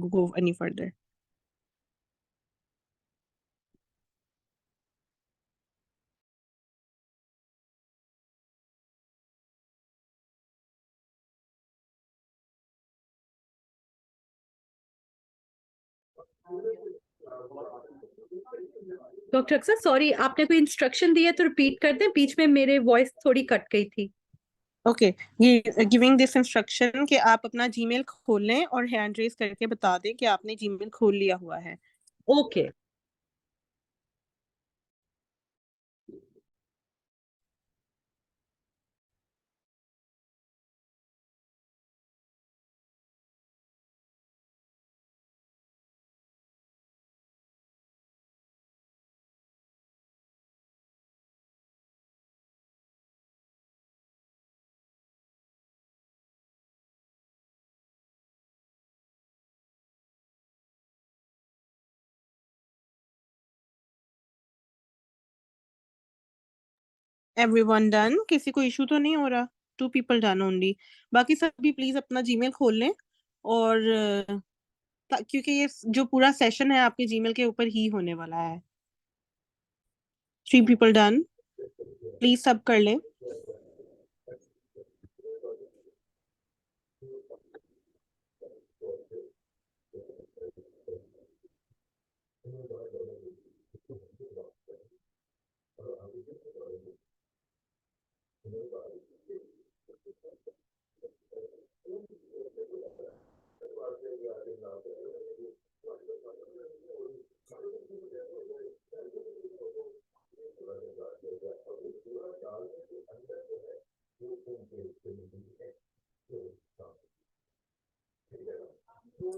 go any further. Doctor अक्सर, sorry, आपने कोई इंस्ट्रक्शन दिया तो रिपीट कर दें, बीच में मेरे वॉइस थोड़ी कट गई थी। ओके, ये गिविंग दिस इंस्ट्रक्शन कि आप अपना जीमेल खोल लें और हैंड रेज करके बता दें कि आपने जीमेल खोल लिया हुआ है। ओके। Everyone done? किसी को इशू तो नहीं हो रहा? 2 people डन ओनली। बाकी सभी प्लीज अपना जीमेल खोल लें और क्योंकि ये जो पूरा सेशन है आपके जीमेल के ऊपर ही होने वाला है। 3 people डन, प्लीज सब कर लें।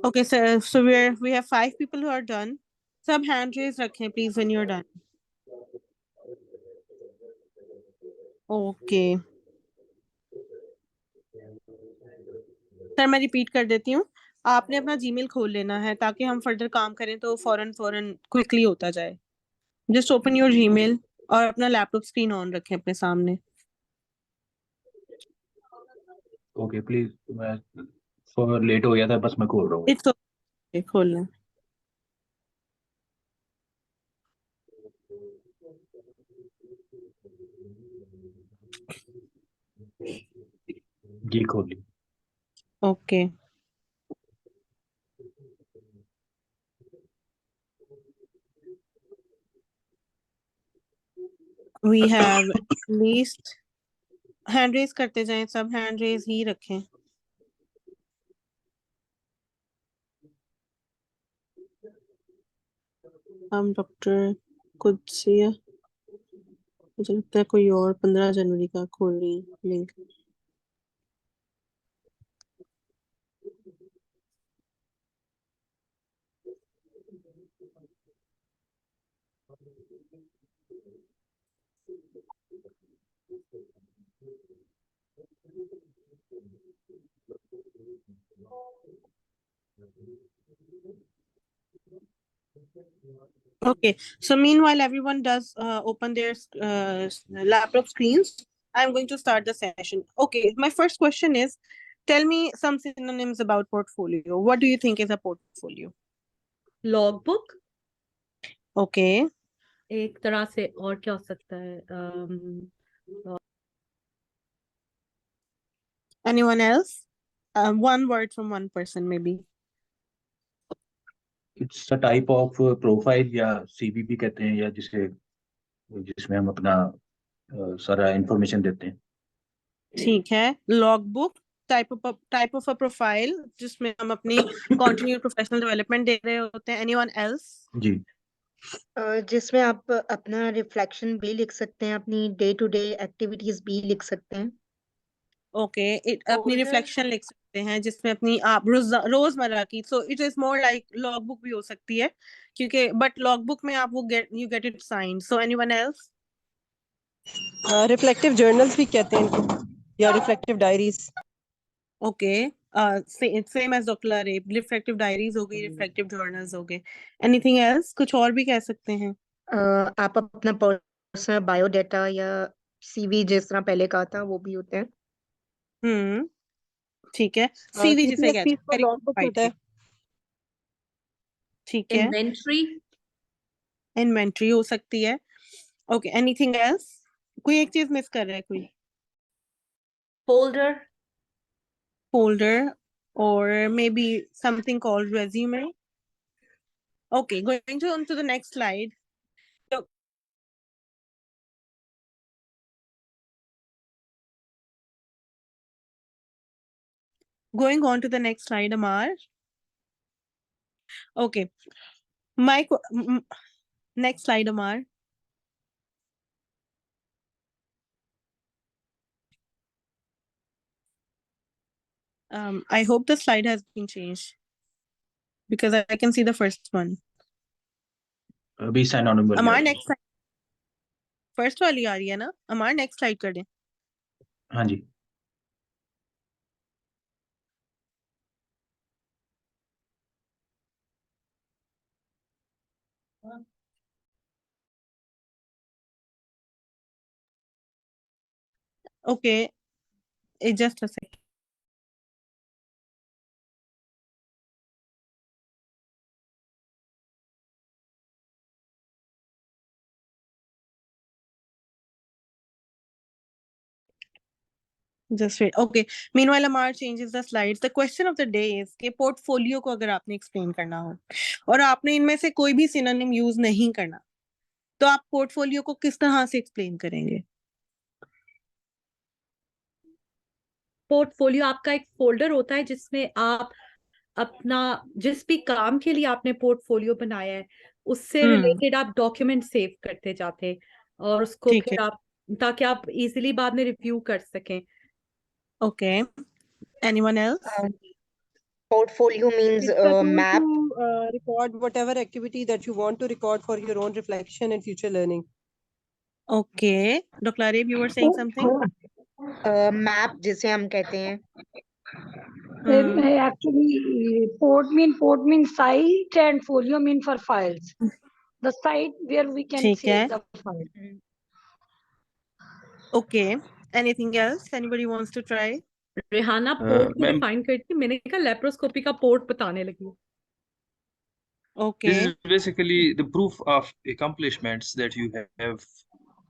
Okay, so we have 5 people who are done. सब हैंड रेज रखें please when you are done. Okay sir, मैं रिपीट कर देती हूँ। आपने अपना जीमेल खोल लेना है ताकि हम फर्दर काम करें तो फौरन फौरन क्विकली होता जाए। जस्ट ओपन योर जीमेल और अपना लैपटॉप स्क्रीन ऑन रखें अपने सामने। ओके प्लीज, मैं फॉर लेट हो गया था, बस मैं खोल रहा हूँ। इट्स ओके, खोल लें। जी खोल ली। Okay we have at least, hand raise करते जाएं, सब हैंड रेज ही रखें। हम डॉक्टर कुदसिया, मुझे लगता है कोई और 15 जनवरी का खोल रही है link. Okay, so meanwhile everyone does open their laptop screens, I'm going to start the session. Okay, my first question is, tell me some synonyms about portfolio. What do you think is a portfolio? Log book Okay, एक तरह से, और क्या हो सकता है? anyone else? One word from one person maybe. It's a type of profile या CVP कहते हैं, या जिसमें हम अपना सारा इंफॉर्मेशन देते हैं। ठीक है, log book type of a profile जिसमें हम अपनी कंटिन्यू प्रोफेशनल डेवलपमेंट दे रहे होते हैं। Anyone else? जी जिसमें आप अपना रिफ्लेक्शन भी लिख सकते हैं, अपनी डे टू डे एक्टिविटीज भी लिख सकते हैं। ओके, अपनी रिफ्लेक्शन लिख सकते हैं जिसमें अपनी आप रोजमर्रा की, सो it is more like log book भी हो सकती है क्योंकि बट लॉग बुक में आप वो you get it signed. So anyone else? Reflective journals भी कहते हैं इनको, या reflective diaries. Okay, same as doctor Areeb, reflective diaries हो गई, रिफ्लेक्टिव जर्नल्स हो गए। Anything else? कुछ और भी कह सकते हैं? आप अपना पर्सनल बायोडाटा या सीवी जिस तरह पहले कहा था वो भी होते हैं। ठीक है, सीवी जिसे कहते सीपीएसपी हैं, का लॉग बुक होता है। ठीक है, इन्वेंट्री, इन्वेंट्री हो सकती है। Okay, anything else? कोई एक चीज मिस कर रहा है कोई? Folder, Folder, or maybe something called resume. Okay, going on to the next slide. So, going on to the next slide, Amar. Okay, next slide, Amar. I hope the slide has been changed because I can see the first one. अभी sign on वाली आ Amar, रही है। next slide. First वाली आ रही है ना? Amar, next slide कर दें। हाँ जी। Okay, just a second. Just wait. Okay. Meanwhile, Amar changes the slides. The question of the day is कि portfolio को अगर आपने explain करना हो और आपने इनमें से कोई भी synonym use नहीं करना, तो आप portfolio को किस तरह से explain करेंगे? पोर्टफोलियो आपका एक फोल्डर होता है जिसमें आप अपना जिस भी काम के लिए आपने पोर्टफोलियो बनाया है उससे रिलेटेड आप डॉक्यूमेंट सेव करते जाते हैं और उसको ठीक है। फिर आप ताकि आप इजीली बाद में रिव्यू कर सकें। Okay. Anyone else? Portfolio means It's a tool map. to record whatever activity that you want to record for your own reflection and future learning. Okay. Dr. Arif, you were saying something? Map जिसे हम कहते हैं। Actually, port means site and folio mean for files. The site where we can ठीक है। save the file. Okay. Anything else? Anybody wants to try? Rehana port को ma'am, define करती, मैंने कहा लेप्रोस्कोपी का पोर्ट बताने लगी। Okay. This is basically the proof of accomplishments that you have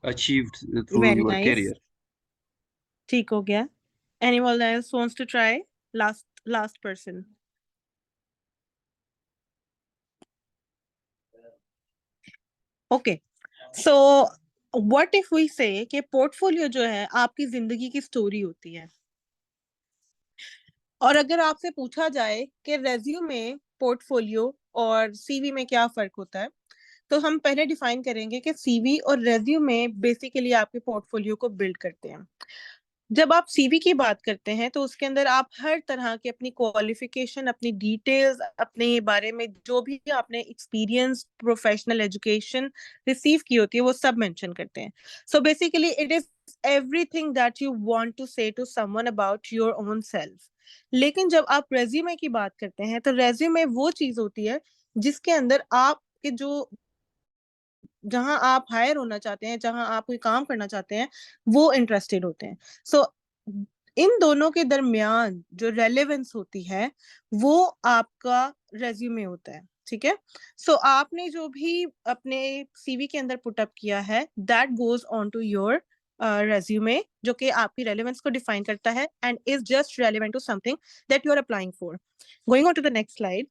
achieved through Very your nice. career. ठीक हो गया। Anyone else wants to try? Last person. Okay. So what if we say कि portfolio जो है आपकी जिंदगी की story होती है और अगर आपसे पूछा जाए कि रेज्यूमे, पोर्टफोलियो और सीवी में क्या फर्क होता है, तो हम पहले डिफाइन करेंगे कि सीवी और रेज्यूमे बेसिकली आपके पोर्टफोलियो को बिल्ड करते हैं। जब आप सीवी की बात करते हैं तो उसके अंदर आप हर तरह की अपनी क्वालिफिकेशन, अपनी डिटेल्स, अपने बारे में जो भी आपने एक्सपीरियंस, प्रोफेशनल एजुकेशन रिसीव की होती है वो सब मेंशन करते हैं। So basically it is everything that you want to say to someone about your own self. लेकिन जब आप रेज्यूमे की बात करते हैं तो रेज्यूमे वो चीज होती है जिसके अंदर आपके जो जहां आप हायर होना चाहते हैं, जहां आप कोई काम करना चाहते हैं, वो इंटरेस्टेड होते हैं। सो इन दोनों के दरमियान जो रेलेवेंस होती है वो आपका रेज्यूमे होता है। ठीक है। सो आपने जो भी अपने सीवी के अंदर पुट अप किया है that goes on to your resume, जो कि आपकी रेलेवेंस को डिफाइन करता है and is just relevant to something that you are applying for. Going on to the next slide.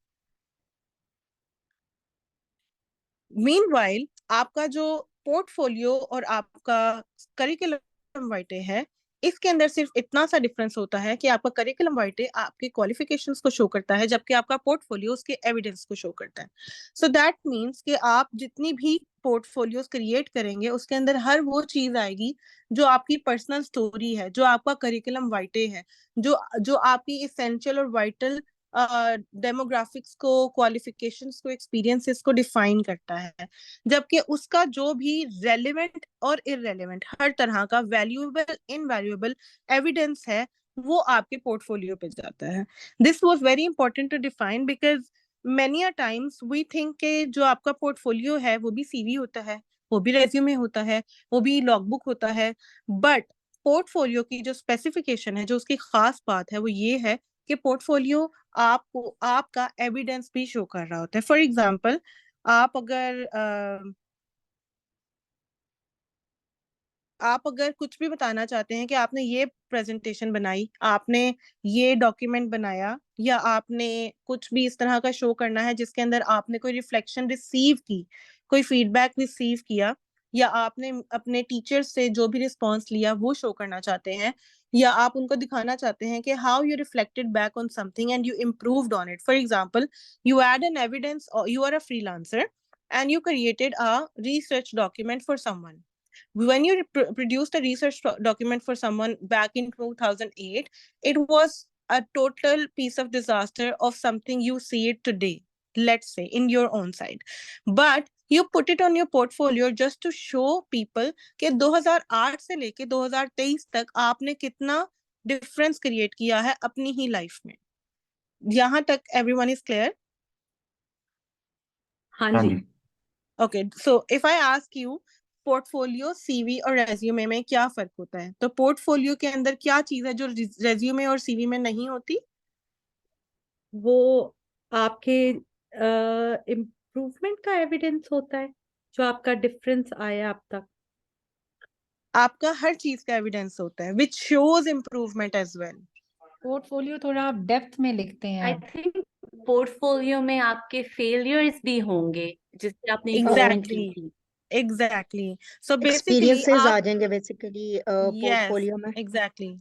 Meanwhile आपका जो पोर्टफोलियो और आपका करिकुलम वाइटे है, इसके अंदर सिर्फ इतना सा डिफरेंस होता है कि आपका करिकुलम वाइटे आपके क्वालिफिकेशंस को शो करता है, जबकि आपका पोर्टफोलियो उसके एविडेंस को शो करता है। सो दैट मींस कि आप जितनी भी पोर्टफोलियोज क्रिएट करेंगे उसके अंदर हर वो चीज आएगी जो आपकी पर्सनल स्टोरी है, जो आपका करिकुलम वाइटे है, जो जो आपकी इसेंशियल और वाइटल डेमोग्राफिक्स को, क्वालिफिकेशंस को, एक्सपीरियंसेस को डिफाइन करता है, जबकि उसका जो भी रेलेवेंट और इररेलेवेंट हर तरह का वैल्यूएबल, इनवैल्यूएबल एविडेंस है वो आपके पोर्टफोलियो पे जाता है। This was very important to define because many a times we think के जो आपका पोर्टफोलियो है वो भी सीवी होता है, वो भी रेज्यूमे होता है, वो भी लॉगबुक होता है, बट पोर्टफोलियो की जो स्पेसिफिकेशन है, जो उसकी खास बात है वो ये है कि पोर्टफोलियो आपको आपका एविडेंस भी शो कर रहा होता है। फॉर एग्जांपल, आप अगर कुछ भी बताना चाहते हैं कि आपने ये प्रेजेंटेशन बनाई, आपने ये डॉक्यूमेंट बनाया, या आपने कुछ भी इस तरह का शो करना है जिसके अंदर आपने कोई रिफ्लेक्शन रिसीव की, कोई फीडबैक रिसीव किया, या आपने अपने टीचर से जो भी रिस्पॉन्स लिया वो शो करना चाहते हैं, या आप उनको दिखाना चाहते हैं कि how you reflected back on something and you improved on it. For example, you add an evidence, you are a freelancer and you created a research document for someone. When you produced a research document for someone back in 2008, it was a total piece of disaster of something you see it today, let's say in your own side, but you put it on your portfolio just to show people कि 2008 से लेके 2023 तक आपने कितना difference create किया है अपनी ही life में। यहाँ तक everyone is clear? हाँ हाँ जी। जी। Okay, so if I ask you portfolio, CV और रेज्यूमे में क्या फर्क होता है, तो पोर्टफोलियो के अंदर क्या चीज है जो रेज्यूमे और सीवी में नहीं होती? वो आपके इम्प्रूवमेंट का एविडेंस होता है, जो आपका डिफरेंस आया अब तक। आपका हर चीज का एविडेंस होता है which shows improvement as well. Portfolio थोड़ा आप डेप्थ में लिखते हैं आई आप। थिंक पोर्टफोलियो में आपके फेलियर्स भी होंगे जिससे आपने इम्प्रूवमेंट की एग्जैक्टली, थी। एग्जैक्टली। सो बेसिकली एक्सपीरियंसेस आ आप, जाएंगे बेसिकली यस, पोर्टफोलियो में। Exactly.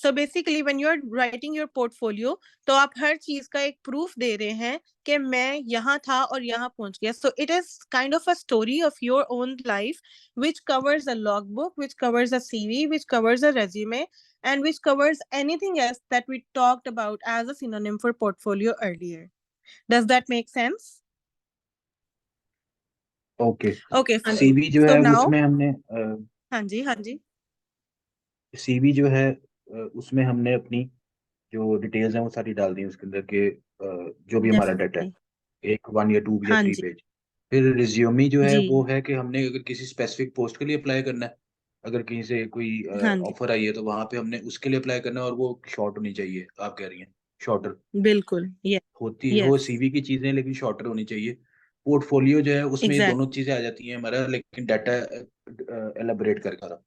So basically when you are writing your portfolio, तो आप हर चीज का एक प्रूफ दे रहे हैं कि मैं यहाँ था और यहाँ पहुंच गया। सो it is kind of a story of your own life which covers a logbook, which covers a CV, which covers a resume, and which covers anything else that we talked about as a synonym for portfolio earlier. Does that make sense? Okay. Okay, हाँ जी। CV जो so है now, उसमें हमने हाँ जी, हाँ जी, CV जो है उसमें हमने अपनी जो डिटेल्स हैं वो सारी डाल दी उसके अंदर के जो भी हमारा डाटा है, definitely, एक 1 या 2 या हाँ 3 जी, पेज। फिर रिज्यूमे जो है जी, वो है कि हमने अगर किसी स्पेसिफिक पोस्ट के लिए अप्लाई करना है, अगर कहीं से कोई हाँ जी, ऑफर आई है तो वहां पे हमने उसके लिए अप्लाई करना है, और वो शॉर्ट होनी चाहिए। आप कह रही हैं शॉर्टर बिल्कुल, yes, होती है वो yes, सीवी की चीजें, लेकिन शॉर्टर होनी चाहिए। पोर्टफोलियो जो है उसमें ये exactly. दोनों चीजें आ जाती हैं हमारा, लेकिन डाटा एलाबोरेट करके रहा।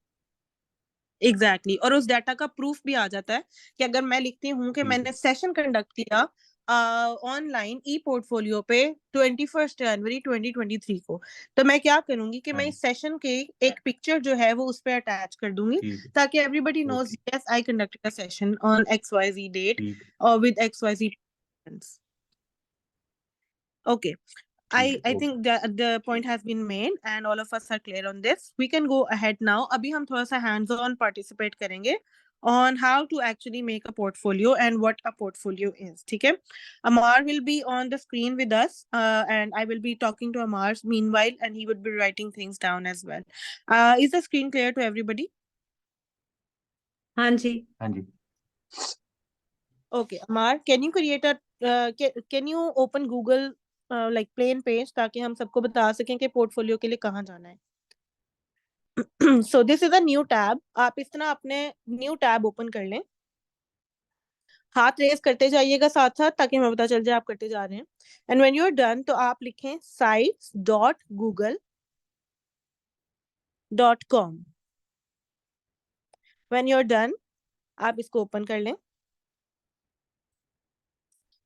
एग्जैक्टली और उस डाटा का प्रूफ भी आ जाता है कि अगर मैं लिखती हूँ कि मैंने सेशन कंडक्ट किया ऑनलाइन ई पोर्टफोलियो पे 21 जनवरी 2023 को, तो मैं क्या करूंगी कि मैं इस सेशन के एक पिक्चर जो है वो उस पर अटैच कर दूंगी ताकि everybody knows yes I conducted a session on XYZ date और with XYZ। Okay, I think the point has been made and all of us are clear on this. We can go ahead now. अभी हम थोड़ा सा hands on participate करेंगे on how to actually make a portfolio and what a portfolio is. ठीक है? Amar will be on the screen with us and I will be talking to Amar meanwhile and he would be writing things down as well. Is the screen clear to everybody? हाँ जी। हाँ जी। Okay, Amar, can you create a can you open Google like plain page ताकि हम सबको बता सकें कि portfolio के लिए कहाँ जाना है? So this is a new tab. आप इस तरह अपने न्यू टैब ओपन कर लें, हाथ रेस करते जाइएगा साथ साथ ताकि हमें पता चल जाए आप करते जा रहे हैं। And when you are done तो आप लिखें sites.google.com। When you are done आप इसको ओपन कर लें।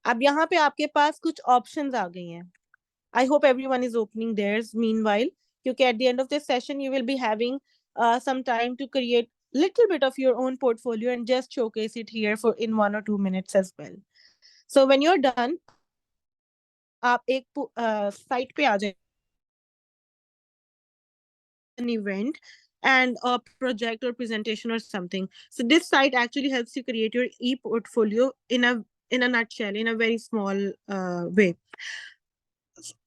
अब यहाँ पे आपके पास कुछ ऑप्शंस आ गई हैं। I hope everyone is opening theirs meanwhile, क्योंकि at the end of this session you will be having some time to create little bit of your own portfolio and just showcase it here for in 1 or 2 minutes as well. So when you're done, आप एक site पे आ जाए, an event and a project or presentation or something. So this site actually helps you create your e-portfolio in a nutshell, in a very small way.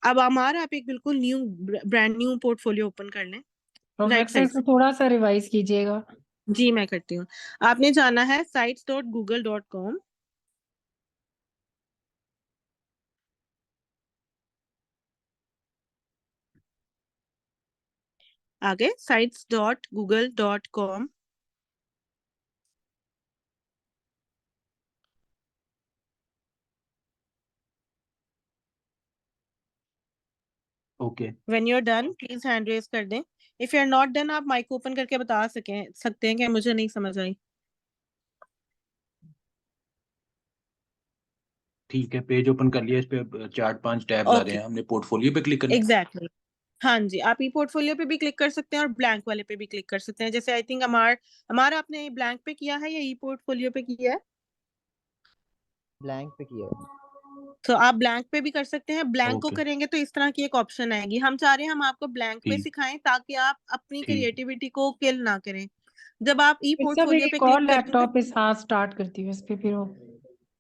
अब हमारा आप एक बिल्कुल new brand new portfolio open कर लें। Professor इसको थोड़ा सा रिवाइज कीजिएगा। जी मैं करती हूँ। आपने जाना है sites.google.com। आगे sites.google.com। Okay when you are done please hand raise कर दें। If you are not done आप माइक ओपन करके बता सकते हैं कि मुझे नहीं समझ आई। ठीक है, पेज ओपन कर लिया, इस पे 4-5 टैब्स आ रहे ओके हैं, हमने पोर्टफोलियो पे क्लिक करना है। एग्जैक्टली हाँ जी, आप ई पोर्टफोलियो पे भी क्लिक कर सकते हैं और ब्लैंक वाले पे भी क्लिक कर सकते हैं। जैसे आई थिंक हमारा आपने ब्लैंक पे किया है या ई पोर्टफोलियो पे किया है? ब्लैंक पे किया है। तो आप ब्लैंक पे भी कर सकते हैं। ब्लैंक को ओके करेंगे तो इस तरह की एक ऑप्शन आएगी। हम चाह रहे हैं हम आपको ब्लैंक पे ठीक सिखाएं ताकि आप अपनी ठीक क्रिएटिविटी को किल ना करें। जब आप ई फिर सब पोर्टफोलियो पे एक और क्लिक करेंगे लैपटॉप इस हाथ स्टार्ट करती हूँ इस पे, फिर वो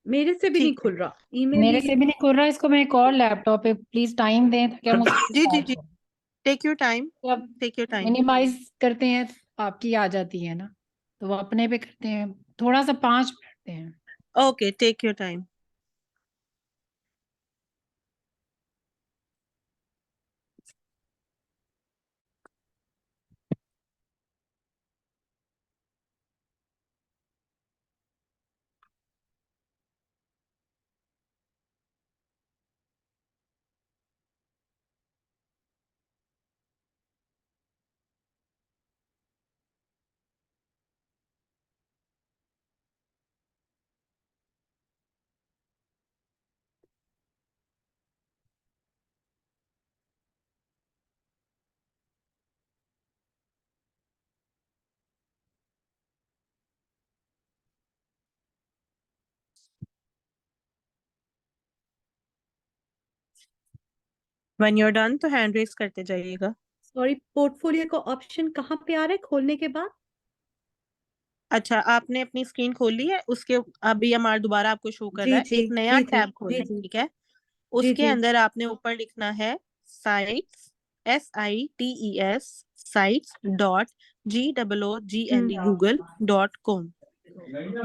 मेरे से भी नहीं ठीक है खुल रहा ईमेल मेरे ही। से भी नहीं खुल रहा। इसको मैं एक और लैपटॉप पे प्लीज टाइम दें ताकि हम उसको जी जी स्टार्ट जी करें। टेक योर टाइम जब टेक योर टाइम। मिनिमाइज करते हैं तो आपकी आ जाती है ना, तो वो अपने पे करते हैं थोड़ा सा 5 मिनट हैं। Okay take your time. When you are done तो हैंड रेज करते जाइएगा। सॉरी, पोर्टफोलियो का ऑप्शन कहाँ पे आ रहा है खोलने के बाद? अच्छा आपने अपनी स्क्रीन खोल ली है, उसके अभी हमारा दोबारा आपको शो कर रहा जी है, जी एक नया जी जी टैब खोलना जी है जी ठीक है। जी उसके जी अंदर आपने ऊपर लिखना है साइट्स SITES sites.GOOGLE google.com।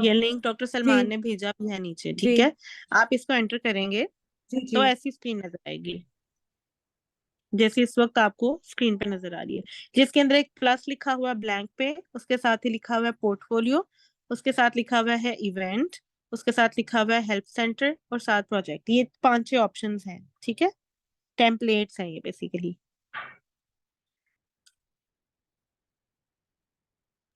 ये लिंक डॉक्टर जी सलमान ने भेजा भी है नीचे जी ठीक है। आप इसको एंटर करेंगे जी जी तो ऐसी स्क्रीन नजर आएगी जैसे इस वक्त आपको स्क्रीन पे नजर आ रही है, जिसके अंदर एक प्लस लिखा हुआ है ब्लैंक पे, उसके साथ ही लिखा हुआ है पोर्टफोलियो, उसके साथ लिखा हुआ है इवेंट, उसके साथ लिखा हुआ है हेल्प सेंटर और साथ प्रोजेक्ट। ये 5-6 ऑप्शंस हैं ठीक है, टेम्पलेट्स हैं ये बेसिकली।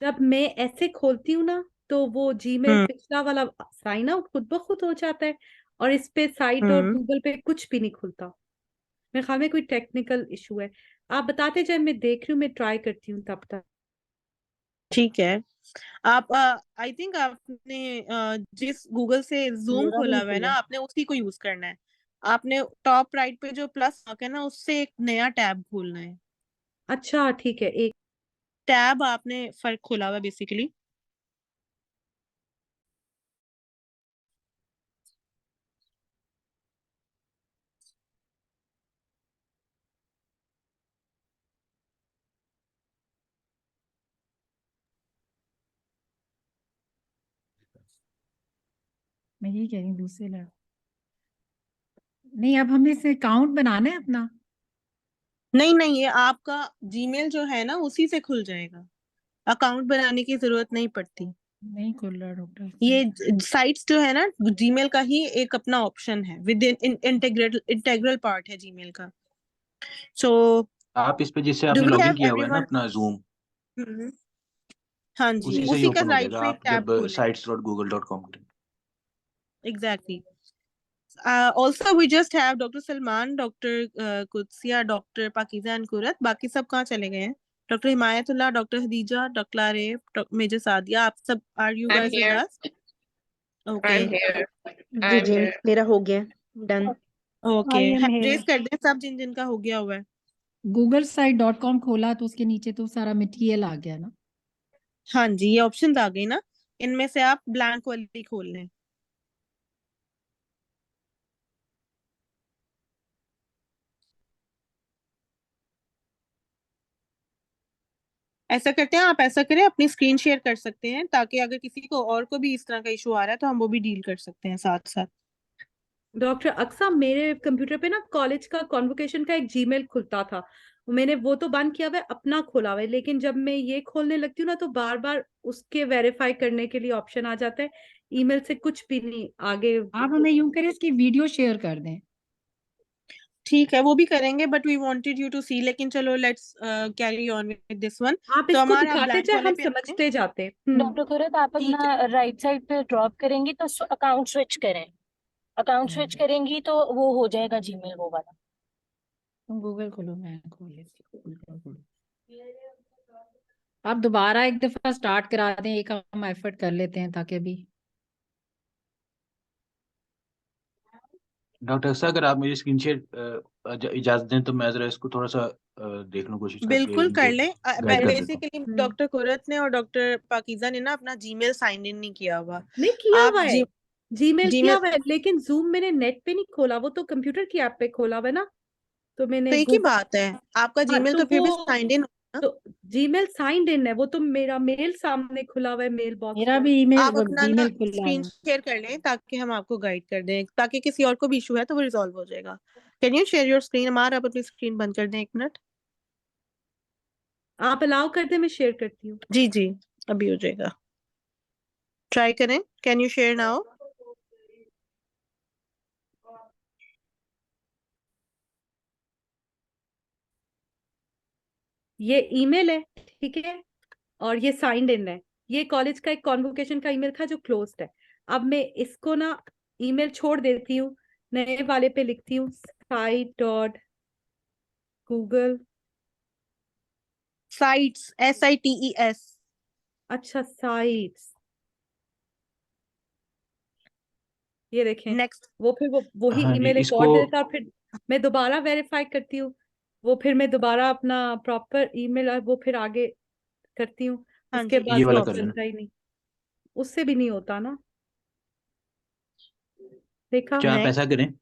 जब मैं ऐसे खोलती हूँ ना तो वो जीमेल हम्म पिछला वाला साइन आउट खुद ब खुद हो जाता है और इस पे साइट और हम्म गूगल पे कुछ भी नहीं खुलता। मेरे ख्याल में कोई टेक्निकल इशू है। आप बताते जाए, मैं देख रही हूँ, मैं ट्राई करती हूँ तब तक। ठीक है। आप आई थिंक आपने जिस गूगल से जूम मेरा भी खोला नहीं हुआ है खुल ना रहा। आपने उसी को यूज करना है। आपने टॉप राइट पे जो प्लस मार्क है ना उससे एक नया टैब खोलना है। अच्छा ठीक है, एक टैब आपने फर्क खोला हुआ है बेसिकली। मैं यही कह रही हूँ दूसरे लैप नहीं, अब हमें इसे अकाउंट बनाना है अपना। नहीं नहीं ये आपका जीमेल जो है ना उसी से खुल जाएगा, अकाउंट बनाने की जरूरत नहीं पड़ती। नहीं खुल रहा डॉक्टर से। ये साइट्स जो है ना जीमेल का ही एक अपना ऑप्शन है, विद इन इंटेग्रल पार्ट है जीमेल का। सो आप इस पे जिससे डू आपने वी लॉगिन हैव किया हुआ है ना एवरीवन? अपना जूम, हाँ जी उसी से ही उसी का ओपन हो राइट जाएगा। पे आप टैब जब खोलें। sites.google.com करेंगे। Exactly. Also we just have Dr. Salman, Dr. Kudsia, Dr. Pakiza and Kurat। बाकी सब कहाँ चले गए हैं? Doctor Himayatullah, doctor Hadija, doctor Arif, major Sadia, आप सब are you I'm guys with here. Us? Okay I'm here. जी I'm जी here. मेरा हो गया done. Okay I am hand here. Raise कर दें सब जिन जिन का हो गया हुआ है। googlesite.com खोला तो उसके नीचे तो सारा मटेरियल आ गया ना। हाँ जी ये ऑप्शंस आ गई ना, इनमें से आप ब्लैंक वाली खोल लें। ऐसा करते हैं, आप ऐसा करें अपनी स्क्रीन शेयर कर सकते हैं ताकि अगर किसी को और को भी इस तरह का इशू आ रहा है तो हम वो भी डील कर सकते हैं साथ साथ। डॉक्टर अक्सा, मेरे कंप्यूटर पे ना कॉलेज का कॉन्वोकेशन का एक जीमेल खुलता था, मैंने वो तो बंद किया हुआ है, अपना खोला हुआ है, लेकिन जब मैं ये खोलने लगती हूँ ना तो बार बार उसके वेरीफाई करने के लिए ऑप्शन आ जाता है, ईमेल से कुछ भी नहीं आगे। आप हमें यूं करें इसकी वीडियो शेयर कर दें। ठीक है, वो भी करेंगे, but we wanted you to see, लेकिन चलो let's carry on with this one. आप तो इसको हमारा दिखाते ब्लैंक जाए, वाले हम पे आते हैं। समझते जाते। डॉक्टर खुरत, आप ठीक अपना राइट साइड पे ड्रॉप करेंगी तो अकाउंट स्विच करें। अकाउंट स्विच करेंगी तो वो हो जाएगा जीमेल वो वाला। तुम गूगल खोलो, मैं खोल लेती हूँ। आप दोबारा एक दफा स्टार्ट करा दें, एक हम एफर्ट कर लेते हैं ताकि अभी। डॉक्टर साहब अगर आप मुझे स्क्रीन शेयर इजाजत दें तो मैं जरा इसको थोड़ा सा देखने की कोशिश करके बिल्कुल कर इनको लें। गाइड कर देता हूँ। बेसिकली डॉक्टर कुरत ने और डॉक्टर पाकीज़ा ने ना अपना जीमेल साइन इन नहीं किया हुआ। नहीं किया आप हुआ है, जी जीमेल किया जीमेल हुआ है, लेकिन जूम मैंने नेट पे नहीं खोला, वो तो कंप्यूटर की ऐप पे खोला हुआ है ना, तो तो मैंने एक ही गूगल। बात है, आपका हाँ, जीमेल तो तो फिर भी वो साइंड इन ना। तो जीमेल साइंड इन है, वो तो मेरा मेल सामने खुला हुआ है, मेल बॉक्स मेरा में। भी ईमेल आप अपना ना जीमेल खुला स्क्रीन है। शेयर कर लें ताकि हम आपको गाइड कर दें, ताकि किसी और को भी इशू है तो वो रिजॉल्व हो जाएगा। Can you share your screen? हमारा आप अपनी स्क्रीन बंद कर दें 1 मिनट। आप अलाउ कर दे, मैं शेयर करती हूँ। जी जी, अभी हो जाएगा। ट्राई करें, कैन यू शेयर नाउ? ये ईमेल है, ठीक है, और ये साइंड इन है। ये कॉलेज का एक कॉन्वोकेशन का ईमेल था जो क्लोज्ड है। अब मैं इसको ना ईमेल छोड़ देती हूँ, नए वाले पे लिखती हूँ site.google। Sites, SITES। अच्छा, साइट्स, ये देखें। नेक्स्ट। वो फिर वही हाँ जी, ईमेल एक इसको और दे देता, और फिर मैं दोबारा वेरीफाई करती हूँ, वो फिर मैं दोबारा अपना प्रॉपर ईमेल और वो फिर आगे करती हूँ। हाँ उसके जी, बाद ये वो वाला स्टॉप। कर लेना। चलता ही नहीं, उससे भी नहीं होता ना, देखा। अच्छा आप ऐसा नेक्स्ट। करें,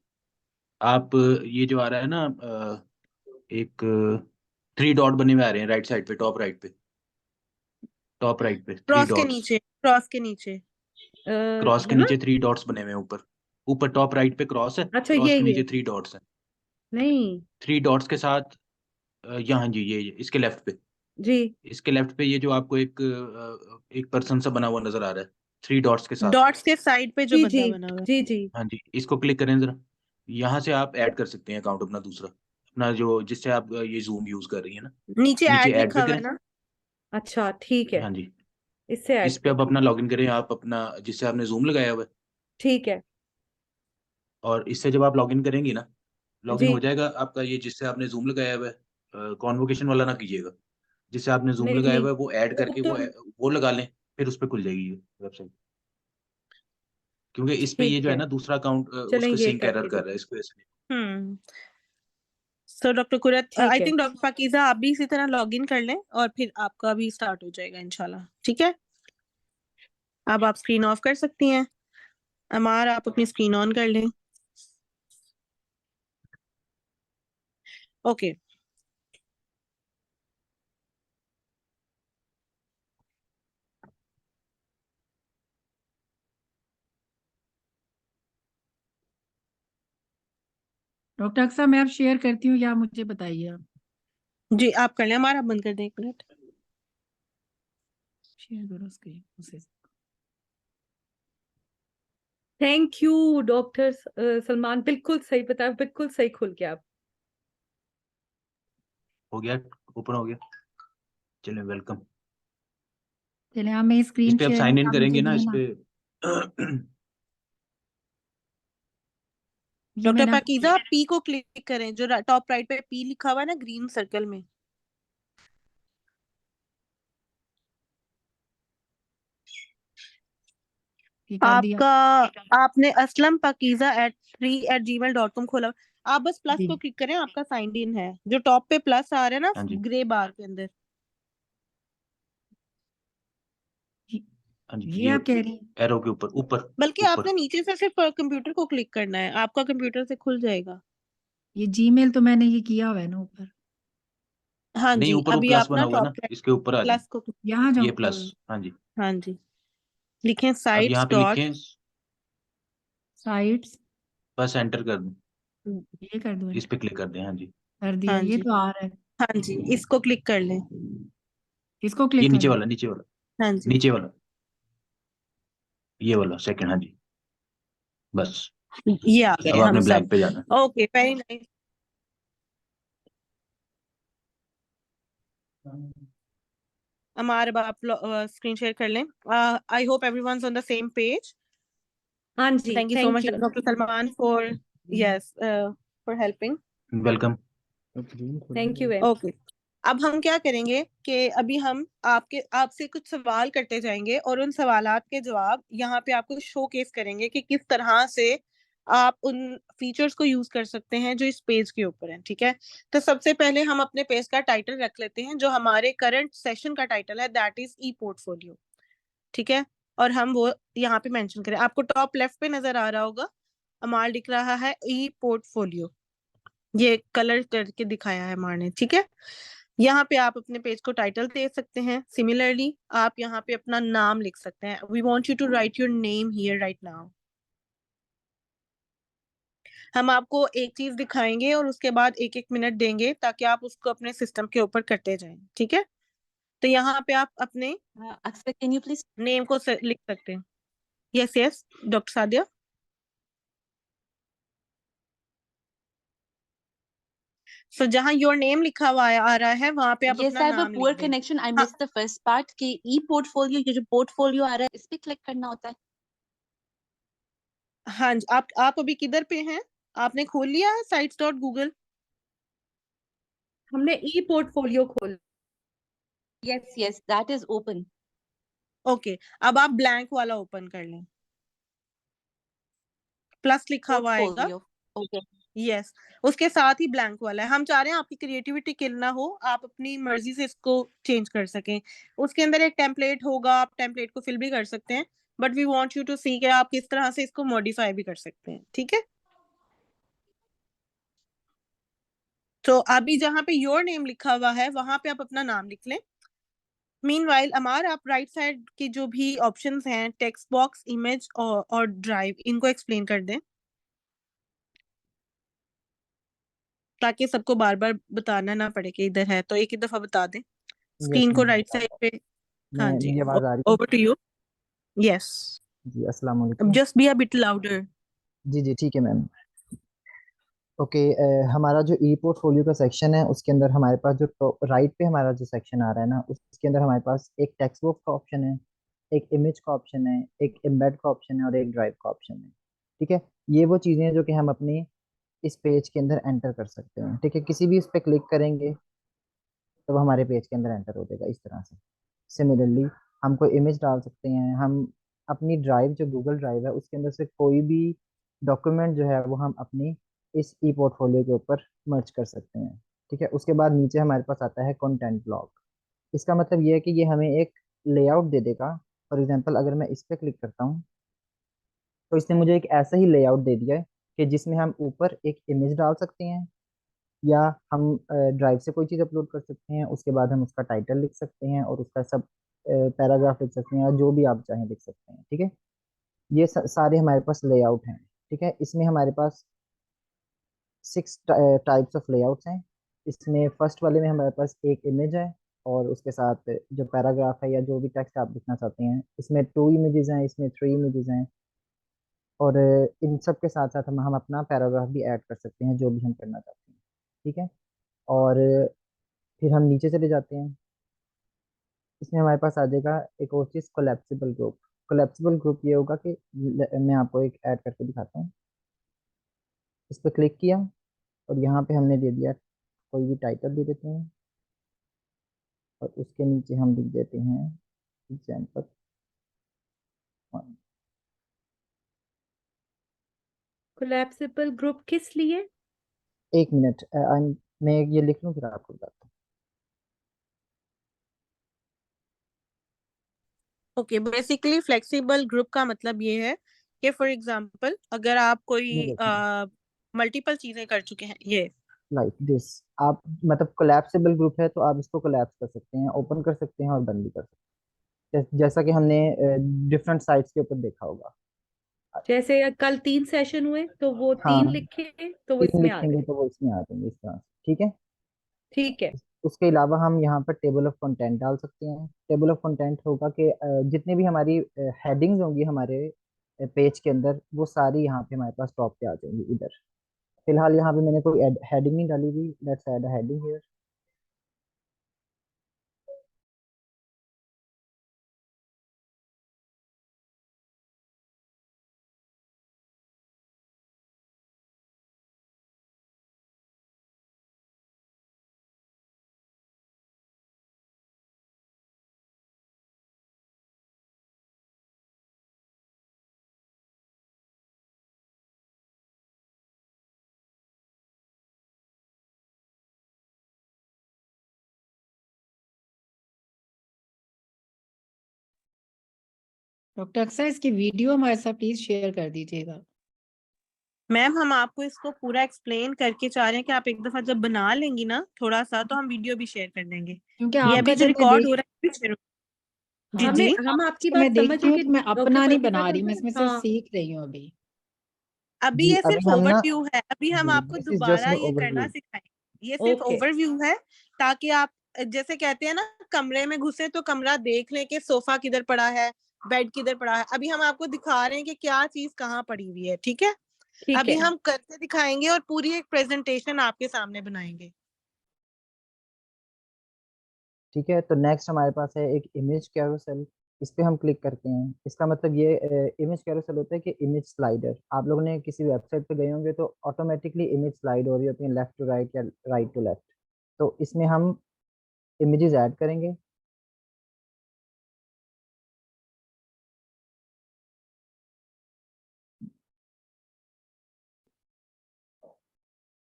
आप ये जो आ रहा है ना एक 3 डॉट बने हुए आ रहे हैं राइट साइड पे, टॉप राइट पे, टॉप राइट पे 3 क्रॉस के डॉट्स, नीचे, क्रॉस के नीचे। क्रॉस के यहाँ। नीचे 3 डॉट्स बने हुए हैं ऊपर। ऊपर टॉप राइट पे क्रॉस है, अच्छा, क्रॉस के ये नीचे 3 डॉट्स हैं। नहीं। 3 डॉट्स के साथ यहाँ जी ये इसके लेफ्ट पे, जी इसके लेफ्ट पे ये जो आपको एक पर्सन सा बना हुआ नजर आ रहा है 3 डॉट्स के साथ। डॉट्स के साइड पे जो जी जी बंदा बना हुआ है। जी जी। हाँ जी, इसको क्लिक करें जरा। यहाँ से आप ऐड कर सकते हैं अकाउंट अपना दूसरा, अपना जो जिससे आप ये जूम यूज कर रही है ना, नीचे नीचे ऐड ऐड पे लिखा हुआ है करें। ना। अच्छा, ठीक है, हाँ जी, इससे इस ऐड पे कर। आप अपना लॉगिन करें, आप अपना जिससे आपने जूम लगाया हुआ है, ठीक है। और इससे जब आप लॉगिन करेंगे ना, लॉगिन जी। हो जाएगा आपका ये जिससे आपने जूम लगाया हुआ है। कॉन्वोकेशन वाला ना कीजिएगा, जिससे आपने जूम नहीं लगाया नहीं, हुआ है वो ऐड वो करके तो वो लगा लें, फिर उस पर खुल जाएगी ये वेबसाइट। क्योंकि इस पे ये ठीक जो है है, ना दूसरा अकाउंट चलें उसके ये सिंक एरर करके कर देख। रहा है, इस वजह से। हम्म। सो डॉक्टर कुरत, ठीक आई है, थिंक डॉक्टर पाकीज़ा आप भी इसी तरह लॉग इन कर लें और फिर आपका भी स्टार्ट हो जाएगा इंशाल्लाह। ठीक है, अब आप स्क्रीन ऑफ कर सकती हैं। अमार, आप अपनी स्क्रीन ऑन कर लें। ओके। डॉक्टर अक्सर मैं अब शेयर करती हूँ या मुझे बताइए आप? जी आप कर लें, हमारा बंद कर दें 1 मिनट। शेयर करो स्क्रीन उसे। थैंक यू डॉक्टर सलमान, बिल्कुल सही बताया, बिल्कुल सही खुल गया। हो गया, ओपन हो गया। चलिए वेलकम। चलिए आप मेरी इस स्क्रीन पे आप शेयर साइन इन आप मुझे करेंगे ना, दिए इस ना। पे ये डॉक्टर मैंने पाकीज़ा, पी को क्लिक करें, जो टॉप राइट पे पी लिखा हुआ है ना ग्रीन सर्कल में। ये कर दिया। आपका आपने असलम पाकीज़ा @3@gmail.com खोला। आप बस प्लस जी को क्लिक करें, आपका साइंड इन है। जो टॉप पे प्लस आ रहा है ना हाँ जी, ग्रे बार के अंदर। हाँ जी, ये आप कह रही हैं। एरो के ऊपर, ऊपर बल्कि ऊपर। आपने नीचे से सिर्फ कंप्यूटर को क्लिक करना है, आपका कंप्यूटर से खुल जाएगा। ये जीमेल तो मैंने ये किया हुआ है ना ऊपर। हाँ नहीं, जी, ऊपर वो अभी प्लस आप बना ना हुआ है टॉप ना, इसके ऊपर आ जाए, प्लस को यहाँ ये जाऊँ? प्लस। हाँ जी, हाँ जी, लिखें अब यहाँ साइट्स पे डॉट। लिखें, साइट्स, बस एंटर कर दें, ये कर दूँ इस पे क्लिक कर दें। हाँ जी, कर दिया, हाँ ये जी, तो आ रहा है। हाँ जी, इसको क्लिक कर लें। इसको ये क्लिक नीचे करूँ? वाला, नीचे वाला, हाँ जी, नीचे वाला, ये वाला सेकंड। हाँ जी, बस ये आ अब गए हम आपने सब। ब्लैंक पे जाना है। Okay, very nice. अमार, अब आप स्क्रीन शेयर कर लें. I hope everyone's on the same page. हाँ जी, Thank you so thank much, you. Dr. Salman, for yes, for helping. Welcome. Thank you. Okay. अब हम क्या करेंगे कि अभी हम आपसे कुछ सवाल करते जाएंगे और उन सवालात के जवाब यहाँ पे आपको शोकेस करेंगे कि किस तरह से आप उन फीचर्स को यूज कर सकते हैं जो इस पेज के ऊपर हैं. ठीक है. तो सबसे पहले हम अपने पेज का टाइटल रख लेते हैं जो हमारे करंट सेशन का टाइटल है, दैट इज ई पोर्टफोलियो. ठीक है. और हम वो यहाँ पे मेंशन करें. आपको टॉप लेफ्ट पे नजर आ रहा होगा, अमाल दिख रहा है ई पोर्टफोलियो, ये कलर करके दिखाया है अमाल ने. ठीक है. यहाँ पे आप अपने पेज को टाइटल दे सकते हैं. सिमिलरली आप यहाँ पे अपना नाम लिख सकते हैं. We want you to write your name here right now. हम आपको एक चीज दिखाएंगे और उसके बाद एक एक मिनट देंगे ताकि आप उसको अपने सिस्टम के ऊपर करते जाएं. ठीक है. तो यहाँ पे आप अपने अक्सर कैन यू प्लीज नेम को लिख सकते हैं. Yes yes doctor Sadia. So जहाँ योर नेम लिखा हुआ आ रहा है वहां पे आप Yes, अपना I have a नाम poor लिख दें. connection. I हाँ missed the first part कि ई पोर्टफोलियो, ये जो पोर्टफोलियो आ रहा है इस पे क्लिक करना होता है. हाँ जी. आप अभी किधर पे हैं? आपने खोल लिया है sites.google? हमने ई पोर्टफोलियो खोल. Yes, yes, that is open. Okay. अब आप ब्लैंक वाला ओपन कर लें. प्लस लिखा हुआ आएगा. Portfolio. Okay. यस. उसके साथ ही ब्लैंक वाला है. हम चाह रहे हैं आपकी क्रिएटिविटी किल ना हो, आप अपनी मर्जी से इसको चेंज कर सकें. उसके अंदर एक टेम्पलेट होगा, आप टेम्पलेट को फिल भी कर सकते हैं, but we want you to see कि आप किस तरह से इसको मॉडिफाई भी कर सकते हैं. ठीक है. तो अभी जहाँ पे योर नेम लिखा हुआ है वहां पे आप अपना नाम लिख लें. मीनवाइल अमार, आप राइट साइड की जो भी ऑप्शंस हैं, टेक्स्ट बॉक्स, इमेज और ड्राइव, इनको एक्सप्लेन कर दें ताकि सबको बार बार बताना ना पड़े कि इधर है. तो एक ही दफा बता दें. यस स्क्रीन को मैम, राइट साइड पे. हाँ मैं जी. मेरी आवाज़ आ रही है? Over to you. यस. जी अस्सलाम अब वालेकुम. Just be a bit louder. जी जी ठीक है मैम. ओके, हमारा जो ई पोर्टफोलियो का सेक्शन है उसके अंदर हमारे पास जो राइट पे हमारा जो सेक्शन आ रहा है ना, उसके अंदर हमारे पास एक टेक्स्ट बुक का ऑप्शन है, एक इमेज का ऑप्शन है, एक एम्बेड का ऑप्शन है और एक ड्राइव का ऑप्शन है. ठीक है. ये वो चीज़ें हैं जो कि हम अपने इस पेज के अंदर एंटर कर सकते हैं. ठीक है. किसी भी इस पे क्लिक करेंगे तो वो हमारे पेज के अंदर एंटर हो जाएगा इस तरह से. सिमिलरली हम कोई इमेज डाल सकते हैं. हम अपनी ड्राइव जो गूगल ड्राइव है उसके अंदर से कोई भी डॉक्यूमेंट जो है वो हम अपनी इस ई पोर्टफोलियो के ऊपर मर्ज कर सकते हैं. ठीक है. उसके बाद नीचे हमारे पास आता है कंटेंट ब्लॉक. इसका मतलब ये है कि ये हमें एक लेआउट दे देगा. फॉर एग्जांपल अगर मैं इस पे क्लिक करता हूँ तो इसने मुझे एक ऐसा ही लेआउट दे दिया है कि जिसमें हम ऊपर एक इमेज डाल सकते हैं या हम ड्राइव से कोई चीज़ अपलोड कर सकते हैं. उसके बाद हम उसका टाइटल लिख सकते हैं और उसका सब पैराग्राफ लिख सकते हैं या जो भी आप चाहें लिख सकते हैं. ठीक है. ये सारे हमारे पास लेआउट हैं. ठीक है. इसमें हमारे पास 6 टाइप्स ऑफ लेआउट्स हैं. इसमें फर्स्ट वाले में हमारे पास एक इमेज है और उसके साथ जो पैराग्राफ है या जो भी टेक्स्ट आप लिखना चाहते हैं. इसमें 2 इमेजेस हैं, इसमें 3 इमेजेस हैं और इन सब के साथ साथ हम अपना पैराग्राफ भी ऐड कर सकते हैं जो भी हम करना चाहते हैं. ठीक है. और फिर हम नीचे चले जाते हैं. इसमें हमारे पास आ जाएगा एक और चीज़, कोलैप्सिबल ग्रुप. कोलैप्सिबल ग्रुप ये होगा कि मैं आपको एक ऐड करके दिखाता हूँ. इस पर क्लिक किया और यहाँ पे हमने दे दिया, कोई भी टाइटल दे देते हैं और उसके नीचे हम लिख देते हैं एग्जाम्पल 1. कोलैप्सिबल ग्रुप किस लिए? एक मिनट, मैं ये लिख लूँ फिर आपको बताता हूँ. ओके. बेसिकली फ्लेक्सिबल ग्रुप का मतलब ये है कि फॉर एग्जांपल अगर आप कोई ये देखें मल्टीपल चीजें कर चुके हैं, ये लाइक दिस. आप मतलब कोलैप्सिबल ग्रुप है तो आप इसको कोलैप्स कर सकते हैं, ओपन कर सकते हैं और बंद भी कर सकते हैं. जैसा कि हमने डिफरेंट साइट्स के ऊपर देखा होगा. जैसे कल 3 सेशन हुए तो वो 3 हाँ, लिखे तो वो 3 इसमें आ लिखेंगे गए. तो वो इसमें आ जाएंगे इस तरह से. ठीक है. ठीक है. उसके अलावा हम यहाँ पर टेबल ऑफ कंटेंट डाल सकते हैं. टेबल ऑफ कंटेंट होगा कि जितने भी हमारी हेडिंग्स होंगी हमारे पेज के अंदर वो सारी यहाँ पे हमारे पास टॉप पे आ जाएंगी इधर. फिलहाल यहाँ पे मैंने कोई हेडिंग नहीं डाली हुई. Let's add a heading here. Doctor अक्सर इसकी वीडियो हमारे साथ प्लीज शेयर कर दीजिएगा। मैम हम आपको इसको पूरा एक्सप्लेन करके चाह रहे हैं कि आप एक दफा जब बना लेंगी ना थोड़ा सा, तो हम वीडियो भी शेयर कर देंगे। क्योंकि ये आपका अभी जो जब मैं रिकॉर्ड हो देख रहा है भी शेयर जी हाँ, जी हम आपकी तो मैं बात समझ देखती हूँ गए तो मैं डॉक्टर अपना नहीं प्रतिभा बना रही, चौधरी। मैं इसमें सिर्फ हाँ सीख रही हूँ अभी। अभी जी ये अभी सिर्फ हम ना ओवरव्यू है, अभी हम जी आपको दिस इज जस्ट दोबारा एन ये करना ओवरव्यू। सिखाएंगे। ये सिर्फ ओके ओवरव्यू है ताकि आप जैसे कहते हैं ना, कमरे में घुसे तो कमरा देख लें कि सोफा किधर पड़ा है, बेड किधर पड़ा है। अभी हम आपको दिखा रहे हैं कि क्या चीज कहाँ पड़ी हुई है, ठीक है? ठीक अभी है। हम करके दिखाएंगे और पूरी एक प्रेजेंटेशन आपके सामने बनाएंगे। ठीक है, तो नेक्स्ट हमारे पास है एक इमेज कैरोसेल। इस पे हम क्लिक करते हैं। इसका मतलब ये इमेज कैरोसेल होता है कि इमेज स्लाइडर। आप लोगों ने किसी वेबसाइट पे गए होंगे तो ऑटोमेटिकली इमेज स्लाइड हो रही होती है लेफ्ट टू राइट या राइट टू लेफ्ट। तो इसमें हम इमेजेस ऐड करेंगे।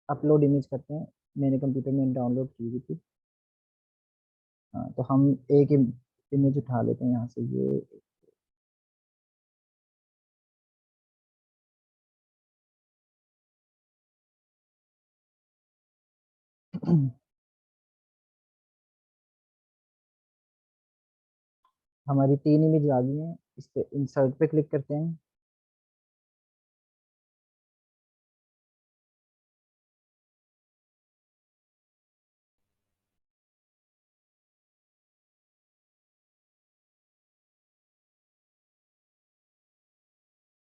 अपलोड इमेज करते हैं। मेरे कंप्यूटर में डाउनलोड की हुई थी। हाँ, तो हम एक इमेज उठा लेते हैं यहाँ से, ये हमारी 3 इमेज आ गई हैं। इस पे इंसर्ट पे क्लिक करते हैं।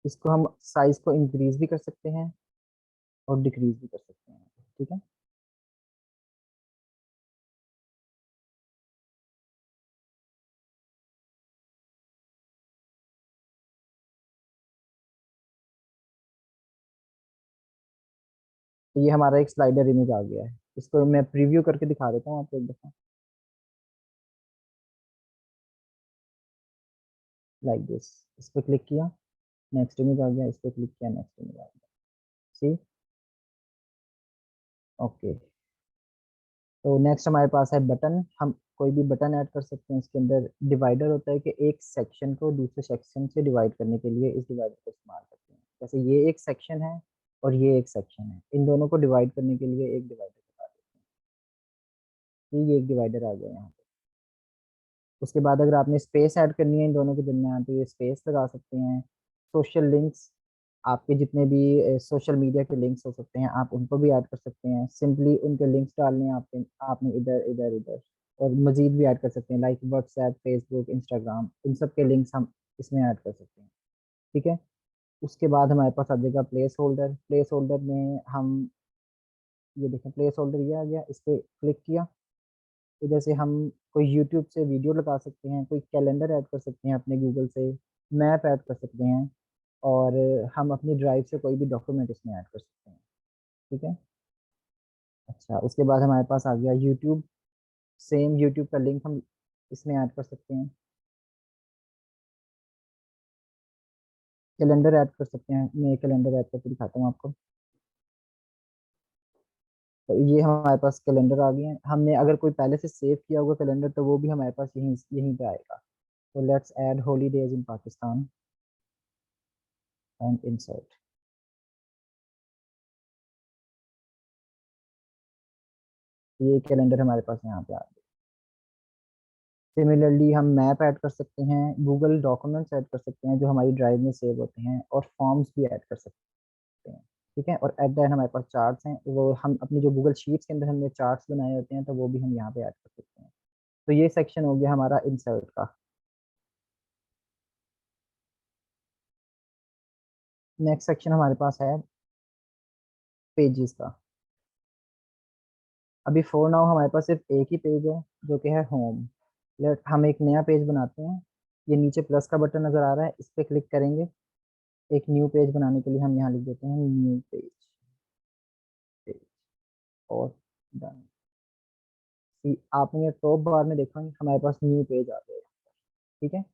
इसको हम साइज को इंक्रीज भी कर सकते हैं और डिक्रीज भी कर सकते हैं, ठीक है। तो ये हमारा एक स्लाइडर इमेज आ गया है। इसको मैं प्रीव्यू करके दिखा देता हूँ आपको एक दफा, लाइक दिस। इस पे क्लिक किया, नेक्स्ट इमेज आ गया। इस पे क्लिक किया, नेक्स्ट इमेज आ गया। सी ओके। तो नेक्स्ट हमारे पास है बटन। हम कोई भी बटन ऐड कर सकते हैं। इसके अंदर डिवाइडर होता है कि एक सेक्शन को दूसरे सेक्शन से डिवाइड करने के लिए इस डिवाइडर का इस्तेमाल करते हैं। जैसे ये एक सेक्शन है और ये एक सेक्शन है, इन दोनों को डिवाइड करने के लिए एक डिवाइडर लगा देते हैं। ये एक डिवाइडर आ गया यहाँ पे। उसके बाद अगर आपने स्पेस ऐड करनी है इन दोनों के दरमियान तो ये स्पेस लगा सकते हैं। सोशल लिंक्स, आपके जितने भी सोशल मीडिया के लिंक्स हो सकते हैं आप उनको भी ऐड कर सकते हैं। सिंपली उनके लिंक्स डालने हैं आपने इधर इधर इधर। और मजीद भी ऐड कर सकते हैं, लाइक व्हाट्सएप, फेसबुक, इंस्टाग्राम, इन सब के लिंक्स हम इसमें ऐड कर सकते हैं, ठीक है। उसके बाद हमारे पास आ जाएगा प्लेस होल्डर। प्लेस होल्डर में हम ये देखें, प्लेस होल्डर ये आ गया। इस पर क्लिक किया, इधर से हम कोई यूट्यूब से वीडियो लगा सकते हैं, कोई कैलेंडर ऐड कर सकते हैं अपने गूगल से, मैप ऐड कर सकते हैं, और हम अपनी ड्राइव से कोई भी डॉक्यूमेंट इसमें ऐड कर सकते हैं, ठीक है। अच्छा, उसके बाद हमारे पास आ गया यूट्यूब। सेम यूट्यूब का लिंक हम इसमें ऐड कर सकते हैं। कैलेंडर ऐड कर सकते हैं। मैं कैलेंडर ऐड करके दिखाता हूँ आपको। तो ये हमारे पास कैलेंडर आ गए हैं। हमने अगर कोई पहले से सेव किया होगा कैलेंडर तो वो भी हमारे पास यहीं यहीं पे आएगा। तो let's add holidays in Pakistan and insert. ये कैलेंडर हमारे पास यहाँ पे आ गया। सिमिलरली हम मैप ऐड कर सकते हैं, गूगल डॉक्यूमेंट्स ऐड कर सकते हैं जो हमारी ड्राइव में सेव होते हैं, और फॉर्म्स भी ऐड कर सकते हैं, ठीक है। और एट द एंड हमारे पास चार्ट्स हैं, वो हम अपनी जो गूगल शीट्स के अंदर हमने चार्ट्स बनाए होते हैं तो वो भी हम यहाँ पे ऐड कर सकते हैं। तो ये सेक्शन हो गया हमारा इंसर्ट का। नेक्स्ट सेक्शन हमारे पास है पेजेस का। अभी फॉर नाउ हमारे पास सिर्फ एक ही पेज है जो कि है होम। लेट हम एक नया पेज बनाते हैं। ये नीचे प्लस का बटन नजर आ रहा है, इस पर क्लिक करेंगे। एक न्यू पेज बनाने के लिए हम यहाँ लिख देते हैं न्यू पेज, पेज और डन। आपने टॉप बार में देखा हमारे पास न्यू पेज आ गया, ठीक है।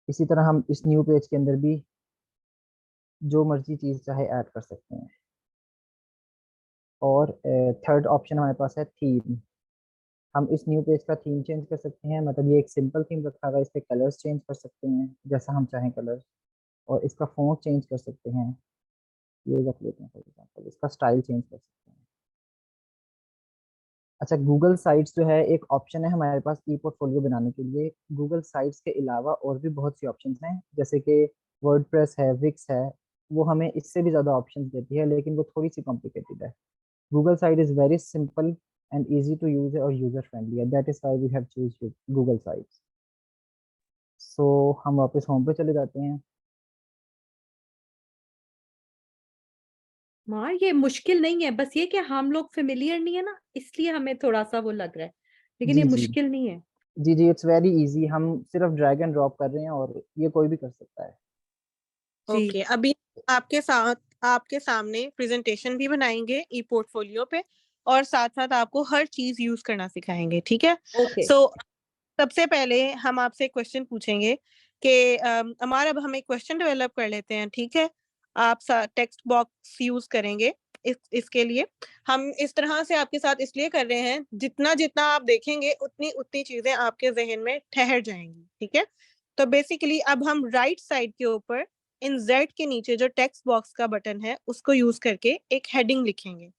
इसी तरह हम इस न्यू पेज के अंदर भी जो मर्जी चीज चाहे ऐड कर सकते हैं। और थर्ड ऑप्शन हमारे पास है थीम। हम इस न्यू पेज का थीम चेंज कर सकते हैं, मतलब ये एक सिंपल थीम रखा हुआ है, इस पे कलर्स चेंज कर सकते हैं जैसा हम चाहें कलर्स, और इसका फॉन्ट चेंज कर सकते हैं, ये रख लेते हैं फॉर एग्जांपल, इसका स्टाइल चेंज कर सकते हैं। अच्छा, गूगल साइट्स जो है एक ऑप्शन है हमारे पास ई पोर्टफोलियो बनाने के लिए। गूगल साइट्स के अलावा और भी बहुत सी ऑप्शंस हैं, जैसे कि वर्डप्रेस है, विक्स है, वो हमें इससे भी ज़्यादा ऑप्शंस देती है, लेकिन वो थोड़ी सी कॉम्प्लिकेटेड है। Google site is very simple and easy to use है और यूजर फ्रेंडली है, that is why we have choose Google sites. So हम वापस होम पे चले जाते हैं। मार ये मुश्किल नहीं है, बस ये कि हम लोग फेमिलियर नहीं है ना, इसलिए हमें थोड़ा सा वो लग रहा है, लेकिन जी ये जी मुश्किल नहीं है। जी जी, इट्स वेरी इजी, हम सिर्फ ड्रैग एंड ड्रॉप कर रहे हैं और ये कोई भी कर सकता है। जी ओके, अभी आपके सामने प्रेजेंटेशन भी बनाएंगे ई पोर्टफोलियो पे, और साथ साथ आपको हर चीज यूज करना सिखाएंगे, ठीक है? ओके सो सबसे पहले हम आपसे क्वेश्चन पूछेंगे कि हमारा, अब हम एक क्वेश्चन डेवलप कर लेते हैं, ठीक है? आप टेक्स्ट बॉक्स यूज करेंगे इसके लिए। हम इस तरह से आपके साथ इसलिए कर रहे हैं, जितना जितना आप देखेंगे उतनी उतनी चीजें आपके जहन में ठहर जाएंगी, ठीक है? तो बेसिकली अब हम राइट साइड के ऊपर इन जेड के नीचे जो टेक्स्ट बॉक्स का बटन है उसको यूज करके एक हेडिंग लिखेंगे।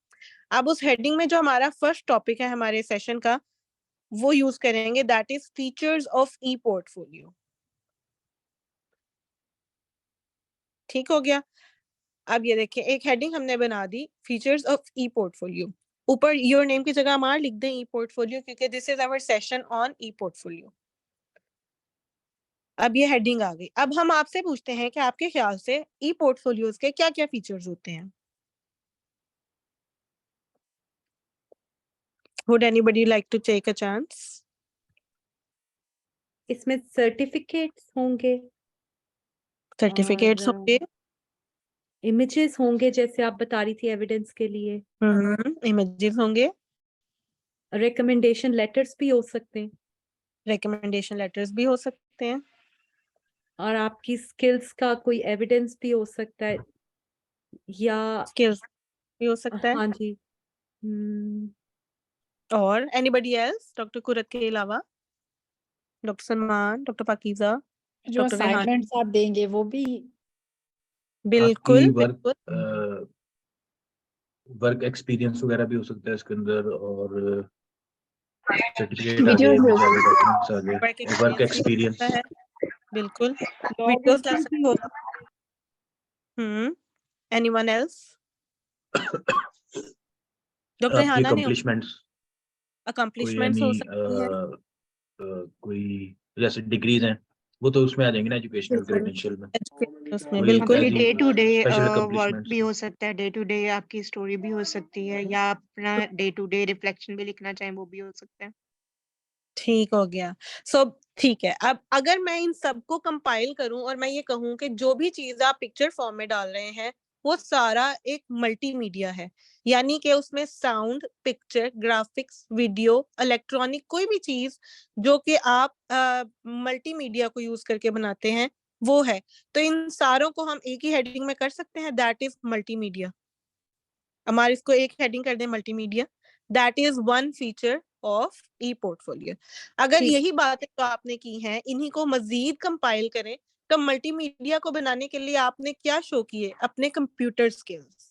अब उस हेडिंग में जो हमारा फर्स्ट टॉपिक है हमारे सेशन का, वो यूज करेंगे, that is features of E portfolio. ठीक हो गया? अब ये देखिए, एक हेडिंग हमने बना दी, फीचर्स ऑफ ई पोर्टफोलियो। ऊपर योर नेम की जगह हमारा लिख दें ई पोर्टफोलियो, क्योंकि this is our session on E portfolio. अब ये हेडिंग आ गई। अब हम आपसे पूछते हैं कि आपके ख्याल से ई पोर्टफोलियोज के क्या क्या फीचर्स होते हैं? Would anybody like to take a chance? इसमें सर्टिफिकेट्स होंगे सर्टिफिकेट्स और होंगे, इमेजेस होंगे, जैसे आप बता रही थी एविडेंस के लिए, इमेजेस होंगे, रिकमेंडेशन लेटर्स भी हो सकते हैं, रिकमेंडेशन लेटर्स भी हो सकते हैं, और आपकी स्किल्स का कोई एविडेंस भी हो सकता है, या स्किल्स भी हो सकता है। हाँ जी। हम्म, और एनीबडी एल्स डॉक्टर कुरत के अलावा? डॉक्टर सलमान, डॉक्टर पाकीज़ा, जो डॉक्टर रेहान? असाइनमेंट्स आप देंगे वो भी। बिल्कुल आपकी बिल्कुल। वर्क एक्सपीरियंस वगैरह भी हो सकता है इसके अंदर, और सर्टिफिकेट आ वीडियोस गए, भी हो वीजा के सकते डॉक्यूमेंट्स आ वर्क गए, वर्क एक्सपीरियंस भी हो एक्सपीरियंस। सकता है, बिल्कुल। लॉ वीडियोस डाल भी सकते हो हैं। Anyone else? डॉक्टर आपकी रेहाना ने अकम्पलिशमेंट्स, कोई अकम्पलिशमेंट्स यानी हो सकती हैं। कोई जैसे डिग्रीज हैं, वो तो उसमें आ जाएंगे ना, एजुकेशनल बिल्कुल, क्रेडेंशियल में। उसमें कोई बिल्कुल। आपकी day to day special work accomplishments. भी हो सकता है, डे टू डे आपकी स्टोरी भी हो सकती है, या आप अपना डे टू डे रिफ्लेक्शन भी लिखना चाहें वो भी हो सकता है। ठीक हो गया। सो ठीक है, अब अगर मैं इन सबको कंपाइल करूं और मैं ये कहूं कि जो भी चीज आप पिक्चर फॉर्म में डाल रहे हैं वो सारा एक मल्टीमीडिया है, यानी कि उसमें sound, picture, graphics, video, electronic, कोई भी चीज जो कि आप मल्टीमीडिया को यूज करके बनाते हैं वो है, तो इन सारों को हम एक ही हेडिंग में कर सकते हैं, दैट इज मल्टीमीडिया। हमारे इसको एक हेडिंग कर दें, multimedia, that is one feature of E portfolio. अगर ठीक। यही बातें तो आपने की हैं, इन्हीं को मजीद कंपाइल करें, तो मल्टीमीडिया को बनाने के लिए आपने क्या शो किए? अपने कंप्यूटर स्किल्स।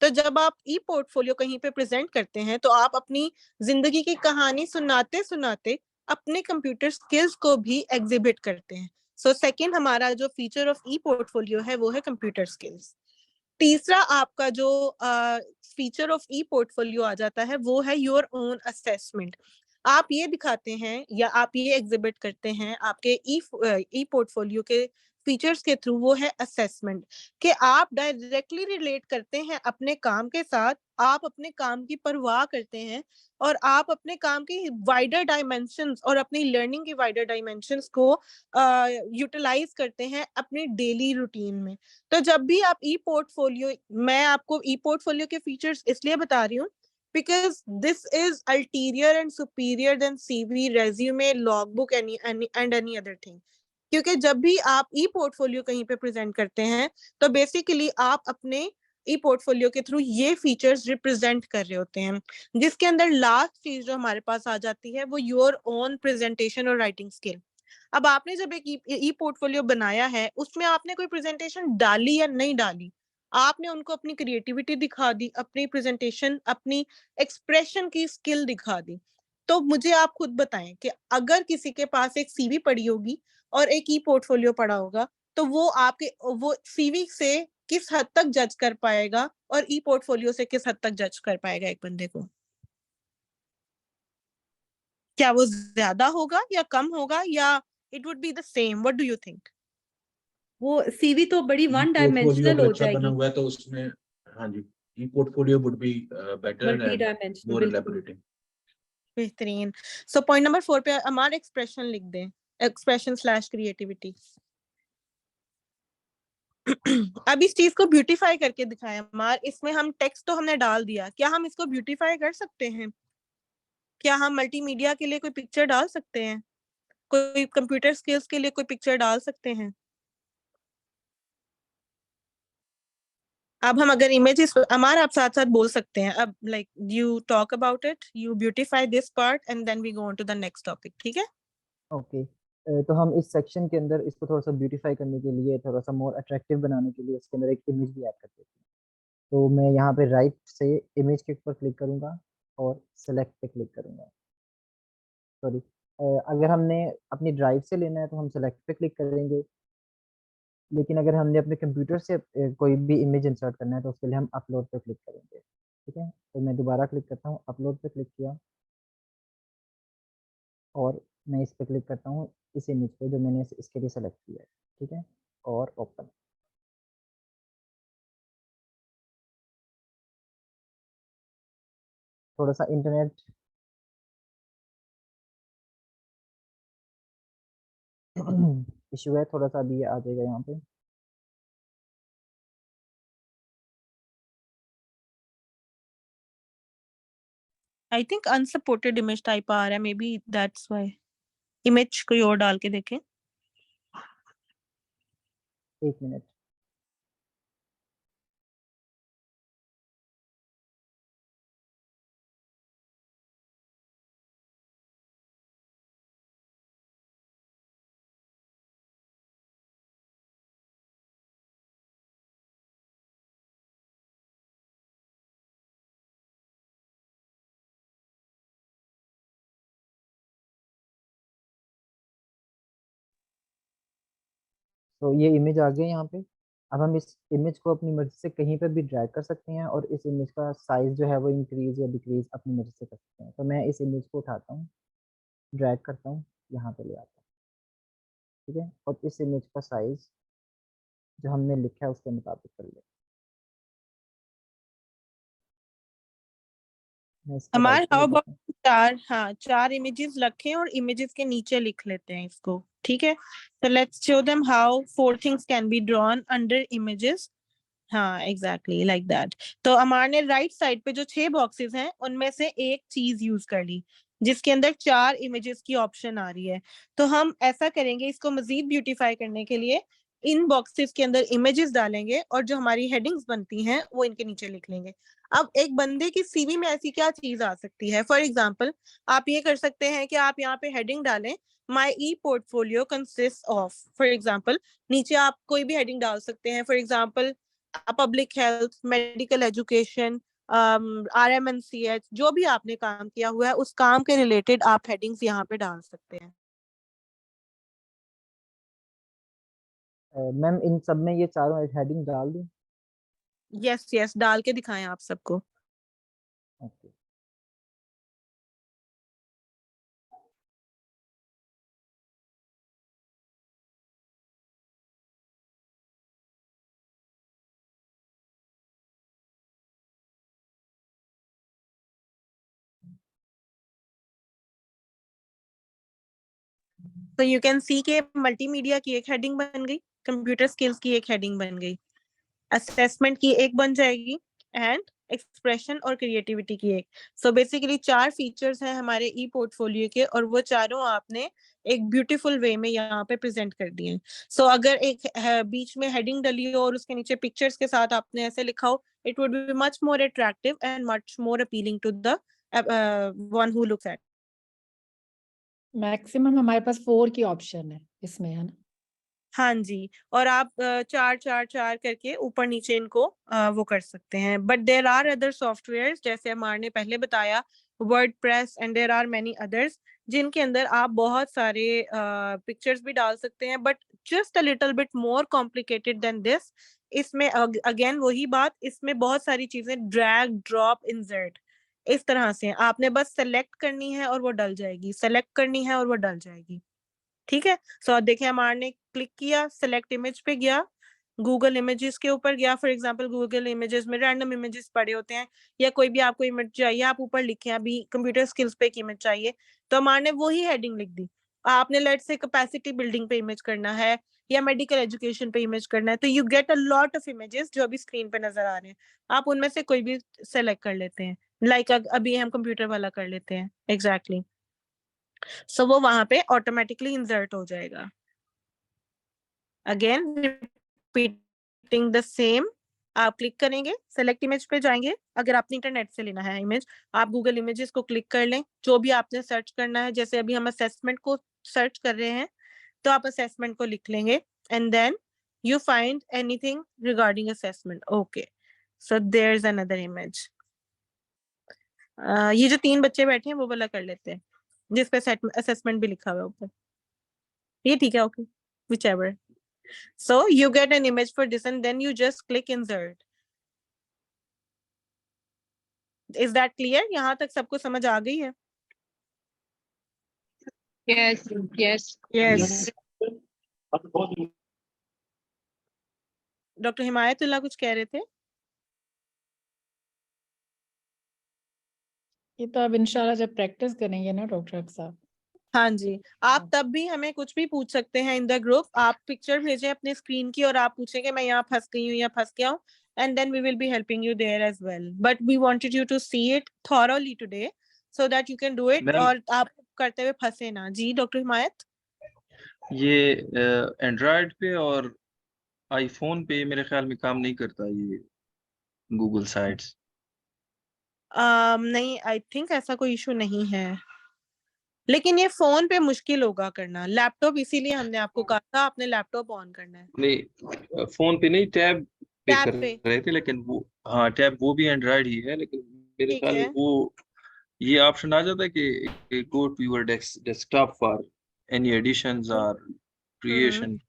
तो जब आप ई पोर्टफोलियो कहीं पे प्रेजेंट करते हैं तो आप अपनी जिंदगी की कहानी सुनाते सुनाते अपने कंप्यूटर स्किल्स को भी एग्जिबिट करते हैं। सो सेकंड हमारा जो फीचर ऑफ ई पोर्टफोलियो है वो है कंप्यूटर स्किल्स। तीसरा आपका जो फीचर ऑफ ई पोर्टफोलियो आ जाता है वो है योर ओन असेसमेंट। आप ये दिखाते हैं या आप ये एग्जिबिट करते हैं आपके ई पोर्टफोलियो के फीचर्स के थ्रू, वो है असेसमेंट, कि आप डायरेक्टली रिलेट करते हैं अपने काम के साथ, आप अपने काम की परवाह करते हैं और आप अपने काम की वाइडर डायमेंशंस और अपनी लर्निंग की वाइडर डायमेंशंस को यूटिलाइज करते हैं अपनी डेली रूटीन में। तो जब भी आप ई पोर्टफोलियो, मैं आपको ई पोर्टफोलियो के फीचर्स इसलिए बता रही हूँ because this is ulterior and superior than CV, resume, logbook and any other thing. क्योंकि जब भी आप ई पोर्टफोलियो कहीं पे प्रेजेंट करते हैं तो बेसिकली आप अपने ई पोर्टफोलियो के थ्रू ये फीचर्स रिप्रेजेंट कर रहे होते हैं, जिसके अंदर लास्ट चीज जो हमारे पास आ जाती है वो योर ओन प्रेजेंटेशन और राइटिंग स्किल। अब आपने जब एक ई पोर्टफोलियो बनाया है, उसमें आपने कोई प्रेजेंटेशन डाली या नहीं डाली, आपने उनको अपनी क्रिएटिविटी दिखा दी, अपनी प्रेजेंटेशन, अपनी एक्सप्रेशन की स्किल दिखा दी। तो मुझे आप खुद बताएं कि अगर किसी के पास एक सीवी पड़ी होगी और एक ई पोर्टफोलियो पड़ा होगा, तो वो सीवी से किस हद तक जज कर पाएगा और ई पोर्टफोलियो से किस हद तक जज कर पाएगा एक बंदे को? क्या वो ज्यादा होगा या कम होगा, या it would be the same? What do you think? वो सीवी तो बड़ी वन पोर्टफोलियो डायमेंशनल अगर हो अच्छा बना जाएगी, हुआ है तो उसमें, हाँ जी, e portfolio would be better multi and dimensional, more बिल्कुल। एलैबोरेटिंग। बेहतरीन। सो पॉइंट नंबर 4 पे हमारा एक्सप्रेशन लिख दें, एक्सप्रेशन/क्रिएटिविटी। अब इस चीज को ब्यूटीफाई करके दिखाएं हमार। इसमें हम टेक्स्ट तो हमने डाल दिया, क्या हम इसको ब्यूटीफाई कर सकते हैं? क्या हम मल्टीमीडिया के लिए कोई पिक्चर डाल सकते हैं? कोई कंप्यूटर स्किल्स के लिए कोई पिक्चर डाल सकते हैं? अब हम अगर इमेजेस, हमारा आप साथ साथ बोल सकते हैं। अब like you talk about it, you beautify this part and then we go on to the next topic, ठीक है? ओके। तो हम इस सेक्शन के अंदर इसको थोड़ा सा ब्यूटीफाई करने के लिए, थोड़ा सा मोर अट्रैक्टिव बनाने के लिए इसके अंदर एक इमेज भी ऐड कर देते हैं। तो मैं यहाँ पे राइट से इमेज के ऊपर क्लिक करूँगा और सेलेक्ट पे क्लिक करूँगा। सॉरी, अगर हमने अपनी ड्राइव से लेना है तो हम सेलेक्ट पे क्लिक करेंगे, लेकिन अगर हमने अपने कंप्यूटर से कोई भी इमेज इंसर्ट करना है तो उसके लिए हम अपलोड पे क्लिक करेंगे। ठीक है, तो मैं दोबारा क्लिक करता हूँ, अपलोड पे क्लिक किया और मैं इस पे क्लिक करता हूँ, इस इमेज पे जो मैंने इसके लिए सेलेक्ट किया है। ठीक है, और ओपन। थोड़ा सा इंटरनेट इशू है, थोड़ा सा अभी ये आ जाएगा यहाँ पे। I think unsupported image type आ रहा है, maybe that's why. Image कोई और डाल के देखें। एक मिनट। तो ये इमेज आ गई यहाँ पे। अब हम इस इमेज को अपनी मर्जी से कहीं पर भी ड्रैग कर सकते हैं और इस इमेज का साइज जो है वो इंक्रीज या डिक्रीज अपनी मर्जी से कर सकते हैं। तो मैं इस इमेज को उठाता हूँ, ड्रैग करता हूँ, यहाँ पे ले आता हूँ। ठीक है, और इस इमेज का साइज जो हमने लिखा है उसके मुताबिक कर ले। हमारे हाउ अबाउट चार इमेजेस रखें और इमेजेस के नीचे लिख लेते हैं इसको, ठीक है? तो let's show them how 4 things can be drawn under images. हाँ, एग्जैक्टली लाइक दैट। तो अमार ने राइट साइड पे जो 6 बॉक्सेस हैं उनमें से एक चीज यूज कर ली जिसके अंदर 4 इमेजेस की ऑप्शन आ रही है। तो हम ऐसा करेंगे, इसको मजीद ब्यूटीफाई करने के लिए इन बॉक्सेस के अंदर इमेजेस डालेंगे और जो हमारी हेडिंग्स बनती हैं वो इनके नीचे लिख लेंगे। अब एक बंदे की सीवी में ऐसी क्या चीज आ सकती है? फॉर एग्जाम्पल, आप ये कर सकते हैं कि आप यहाँ पे हेडिंग डालें, my e portfolio consist of, for example. नीचे आप कोई भी हेडिंग डाल सकते हैं, for example public health, medical education, RMNCH, जो भी आपने काम किया हुआ है उस काम के रिलेटेड आप हेडिंग्स यहाँ पे डाल सकते हैं। मैम इन सब में ये चारों हेडिंग डाल दूं? यस, डाल के दिखाएं आप सबको। ओके। तो यू कैन सी के मल्टीमीडिया की एक हेडिंग बन गई, कंप्यूटर स्किल्स की एक हेडिंग बन गई, असेसमेंट की एक बन जाएगी, एंड एक्सप्रेशन और क्रिएटिविटी की एक। सो बेसिकली 4 फीचर्स हैं हमारे ई पोर्टफोलियो के और वो चारों आपने एक ब्यूटीफुल वे में यहाँ पे प्रेजेंट कर दिए हैं। सो अगर एक बीच में हेडिंग डली हो और उसके नीचे पिक्चर्स के साथ आपने ऐसे लिखा हो, it would be much more attractive and much more appealing to the one who looks at. Maximum हमारे पास 4 की ऑप्शन है इसमें, है ना? हाँ जी, और आप 4 करके ऊपर नीचे इनको वो कर सकते हैं। But there are other software, जैसे अमार ने पहले बताया, WordPress and there are many others, जिनके अंदर आप बहुत सारे पिक्चर्स भी डाल सकते हैं, but just a little bit more complicated then this. इसमें अगेन वही बात, इसमें बहुत सारी चीजें ड्रैग ड्रॉप इंसर्ट इस तरह से आपने बस सेलेक्ट करनी है और वो डल जाएगी, सेलेक्ट करनी है और वो डल जाएगी। ठीक है, सो देखिए अमार ने क्लिक किया, सेलेक्ट इमेज पे गया, गूगल इमेजेस के ऊपर गया। फॉर एग्जांपल गूगल इमेजेस में रैंडम इमेजेस पड़े होते हैं, या कोई भी आपको इमेज चाहिए, आप ऊपर लिखें अभी कंप्यूटर स्किल्स पे एक इमेज चाहिए, तो अमार ने वही हेडिंग लिख दी। आपने लेट्स से कैपेसिटी बिल्डिंग पे इमेज करना है या मेडिकल एजुकेशन पे इमेज करना है, तो you get a lot of images जो अभी स्क्रीन पे नजर आ रहे हैं, आप उनमें से कोई भी सेलेक्ट कर लेते हैं। लाइक अभी हम कंप्यूटर वाला कर लेते हैं, एग्जैक्टली। सो वो वहां पे ऑटोमेटिकली इंसर्ट हो जाएगा। अगेन रिपीटिंग द सेम, आप क्लिक करेंगे, सेलेक्ट इमेज पे जाएंगे। अगर आपने इंटरनेट से लेना है इमेज, आप गूगल इमेजेस को क्लिक कर लें, जो भी आपने सर्च करना है। जैसे अभी हम असेसमेंट को सर्च कर रहे हैं, तो आप असेसमेंट को लिख लेंगे and then you find anything regarding assessment. Okay, so there's another image. ये जो 3 बच्चे बैठे हैं वो वाला कर लेते हैं, जिस पे असेसमेंट भी लिखा हुआ है ऊपर। ये ठीक है, okay, whichever. So you get an image for this and then you just click insert. Is that clear? यहाँ तक सबको समझ आ गई है? Yes, yes. Yes. डॉक्टर हिमायतुल्लाह कुछ कह रहे थे? ये तो अब इंशाल्लाह जब प्रैक्टिस करेंगे ना डॉक्टर साहब। हाँ जी, आप तब भी हमें कुछ भी पूछ सकते हैं इन द ग्रुप। आप पिक्चर भेजें अपने स्क्रीन की और आप पूछेंगे मैं यहाँ फंस गई हूँ या फंस गया हूँ, and then we will be helping you there as well. But we wanted you to see it thoroughly today so that you can do it ma'am और आप करते हुए फंसे ना। जी डॉक्टर हिमायत। ये एंड्रॉयड पे और आईफोन पे मेरे ख्याल में काम नहीं करता ये गूगल साइट्स। नहीं, आई थिंक ऐसा कोई इशू नहीं है, लेकिन ये फोन पे मुश्किल होगा करना। लैपटॉप इसीलिए हमने आपको कहा था आपने लैपटॉप ऑन करना है। नहीं फोन पे नहीं, टैब पे टैब कर पे रहे थे, लेकिन वो हाँ टैब वो भी एंड्रॉयड ही है, लेकिन मेरे ठीक ख्याल में है। वो ये ऑप्शन आ जाता है कि go to your desktop for any additions और क्रिएशन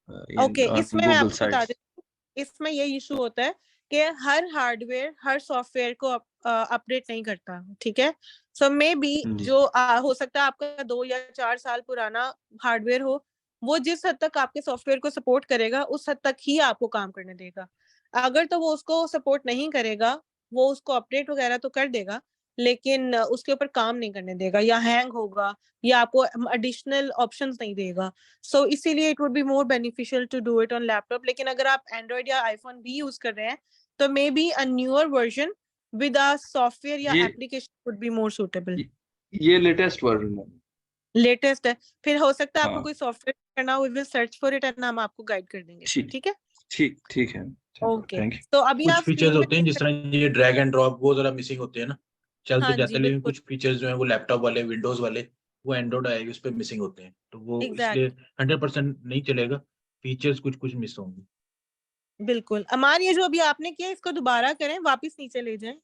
ओके, इन इसमें मैं गूगल आपको बता साइट्स। देती हूँ, इसमें ये इशू होता है कि हर हार्डवेयर हर सॉफ्टवेयर को अपडेट नहीं करता, ठीक है। सो मे बी जी जो हो सकता है आपका 2 या 4 साल पुराना हार्डवेयर हो, वो जिस हद तक आपके सॉफ्टवेयर को सपोर्ट करेगा उस हद तक ही आपको काम करने देगा। अगर तो वो उसको सपोर्ट नहीं करेगा, वो उसको अपडेट वगैरह तो कर देगा, लेकिन उसके ऊपर काम नहीं करने देगा, या हैंग होगा, या आपको एडिशनल ऑप्शंस नहीं देगा। सो इसीलिए it would be more beneficial to do it on laptop. लेकिन अगर आप एंड्रॉइड या आईफोन भी यूज कर रहे हैं, तो may be a newer version with a software या ये application would be more suitable. ये लेटेस्ट वर्जन है। लेटेस्ट है, फिर हो सकता है आपको हाँ कोई सॉफ्टवेयर करना हो, we will search for it and हम आपको गाइड कर देंगे, ठीक ठीक है। ठीक है, ओके, थैंक यू। तो अभी कुछ आप फीचर्स स्क्रीन में होते हैं जिस तरह ये ड्रैग एंड ड्रॉप, वो जरा मिसिंग होते हैं ना, चल तो हाँ जाते जी हैं, लेकिन बिल्कुल, कुछ फीचर्स जो है वो लैपटॉप वाले, विंडोज वाले, वो एंड्रॉइड आएगी उस पर मिसिंग होते हैं, तो वो इसलिए एग्जैक्ट 100% नहीं चलेगा, फीचर्स कुछ कुछ मिस होंगे। बिल्कुल। अमान, ये जो अभी आपने किया इसको दोबारा करें, वापस नीचे ले जाएं।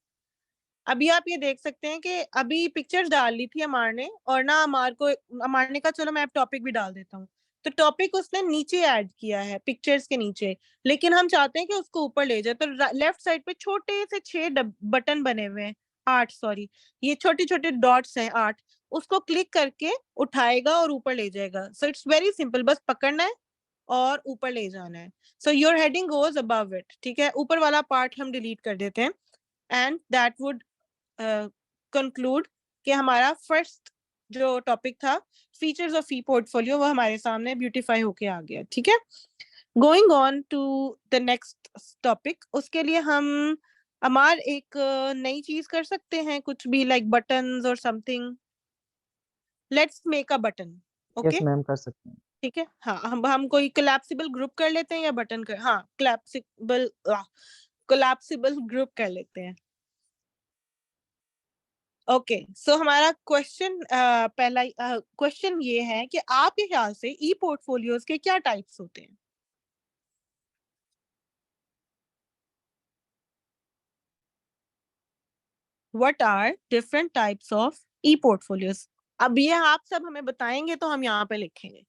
अभी आप ये देख सकते हैं कि अभी पिक्चर्स डाल ली थी अमार ने, और ना अमार ने कहा चलो मैं टॉपिक भी डाल देता हूँ, तो टॉपिक उसने नीचे ऐड किया है पिक्चर्स के नीचे, लेकिन हम चाहते हैं कि उसको ऊपर ले जाए। तो लेफ्ट साइड पे छोटे से 6 बटन बने हुए हैं, 8 सॉरी, ये छोटे छोटे डॉट्स हैं 8, उसको क्लिक करके उठाएगा और ऊपर ले जाएगा। सो इट्स वेरी सिंपल, बस पकड़ना है और ऊपर ले जाना है। So your heading goes above it, ठीक है। ऊपर वाला पार्ट हम डिलीट कर देते हैं, एंड दैट वुड कंक्लूड कि हमारा फर्स्ट जो टॉपिक था फीचर्स ऑफ ई पोर्टफोलियो, वो हमारे सामने ब्यूटीफाई होके आ गया, ठीक है। Going on to the next topic, उसके लिए हम अमार एक नई चीज कर सकते हैं, कुछ भी लाइक बटन्स और something. Let's make a button. Okay yes ma'am कर सकते हैं। ठीक है। हाँ, हम कोई कोलैप्सिबल ग्रुप कर लेते हैं या बटन कर, हाँ कोलैप्सिबल ग्रुप कर लेते हैं। ओके सो हमारा क्वेश्चन पहला क्वेश्चन ये है कि आपके ख्याल से ई पोर्टफोलियोज के क्या टाइप्स होते हैं? What are different types of E portfolios? अब ये आप सब हमें बताएंगे तो हम यहाँ पे लिखेंगे।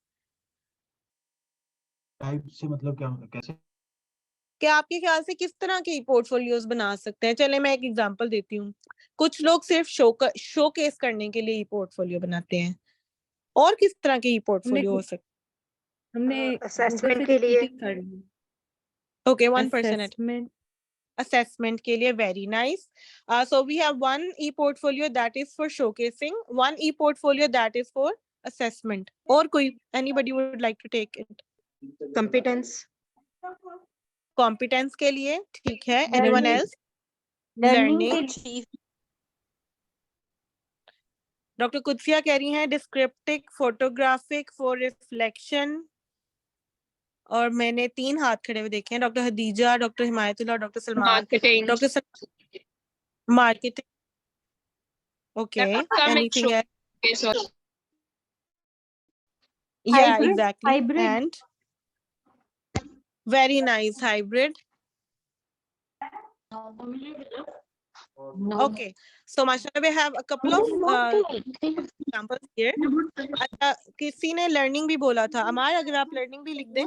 टाइप से मतलब क्या, कैसे? कि आपके ख्याल से किस तरह के पोर्टफोलियोज बना सकते हैं? चले मैं एक एग्जांपल देती हूँ। कुछ लोग सिर्फ शोकेस करने के लिए ई पोर्टफोलियो बनाते हैं, और किस तरह के ई पोर्टफोलियो हो सकते हमने गूगल असेसमेंट से के लिए cheating कर ली। हैं? Okay, 1% Assessment. assessment के लिए, very nice. So we have one e-portfolio that is for showcasing, one e-portfolio that is for assessment. और कोई, anybody would like to take it? competence Competence के लिए, ठीक है। Anyone Learning. else? Learning Learning. के लिए डॉक्टर कुदसिया कह रही हैं डिस्क्रिप्टिव, फोटोग्राफिक, फॉर रिफ्लेक्शन। और मैंने 3 हाथ खड़े हुए देखे हैं, doctor Hadija, doctor Himayatullah, doctor Salman. Marketing doctor marketing, okay. Anything else? Yeah, Hybrid. exactly. Hybrid. And very nice, hybrid. Okay, so mashallah we have a couple of examples here. अच्छा, किसी ने लर्निंग भी बोला था। अमार, अगर आप लर्निंग भी लिख दें।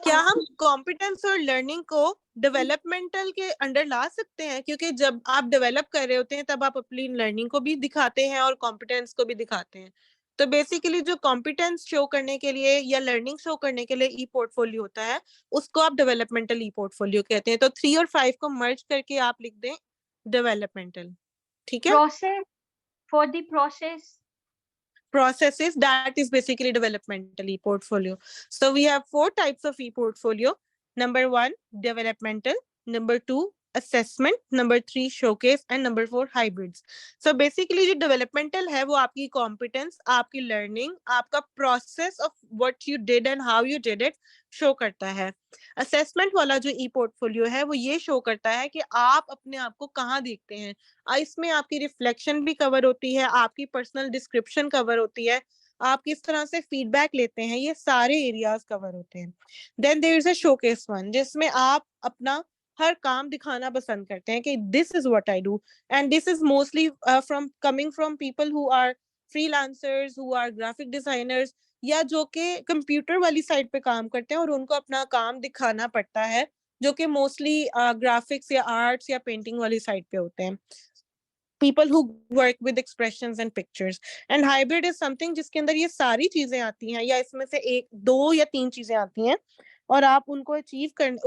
क्या हम कॉम्पिटेंस और लर्निंग को डेवलपमेंटल के अंडर ला सकते हैं? क्योंकि जब आप डेवलप कर रहे होते हैं तब आप अपनी लर्निंग को भी दिखाते हैं और कॉम्पिटेंस को भी दिखाते हैं। तो बेसिकली जो कॉम्पिटेंस शो करने के लिए या लर्निंग शो करने के लिए ई पोर्टफोलियो होता है, उसको आप डेवलपमेंटल ई पोर्टफोलियो कहते हैं। तो 3 और 5 को मर्ज करके आप लिख दें डेवलपमेंटल, ठीक है। Process. For the process. Processes, that is basically developmental e-portfolio. So we have 4 types of e-portfolio. Number 1, developmental. Number 2, assessment. Number 3, showcase. And number 4, hybrids. So basically जो developmental है वो आपकी competence, आपकी learning, आपका process of what you did and how you did it show करता है। assessment वाला जो e-portfolio है वो ये show करता है कि आप अपने आप को कहाँ देखते हैं। इसमें आपकी रिफ्लेक्शन भी कवर होती है, आपकी पर्सनल डिस्क्रिप्शन कवर होती है, आप किस तरह से फीडबैक लेते हैं, ये सारे एरियाज कवर होते हैं। Then there is a showcase one, जिसमें आप अपना हर काम दिखाना पसंद करते हैं कि this is what I do, and this is mostly from coming from people who are freelancers, who are graphic designers, या जो कि कंप्यूटर वाली साइड पे काम करते हैं और उनको अपना काम दिखाना पड़ता है, जो कि मोस्टली ग्राफिक्स या आर्ट्स या पेंटिंग वाली साइड पे होते हैं। people who work with expressions and pictures. And hybrid is something जिसके अंदर ये सारी चीजें आती हैं, या इसमें से 1, 2 या 3 चीजें आती हैं, और आप उनको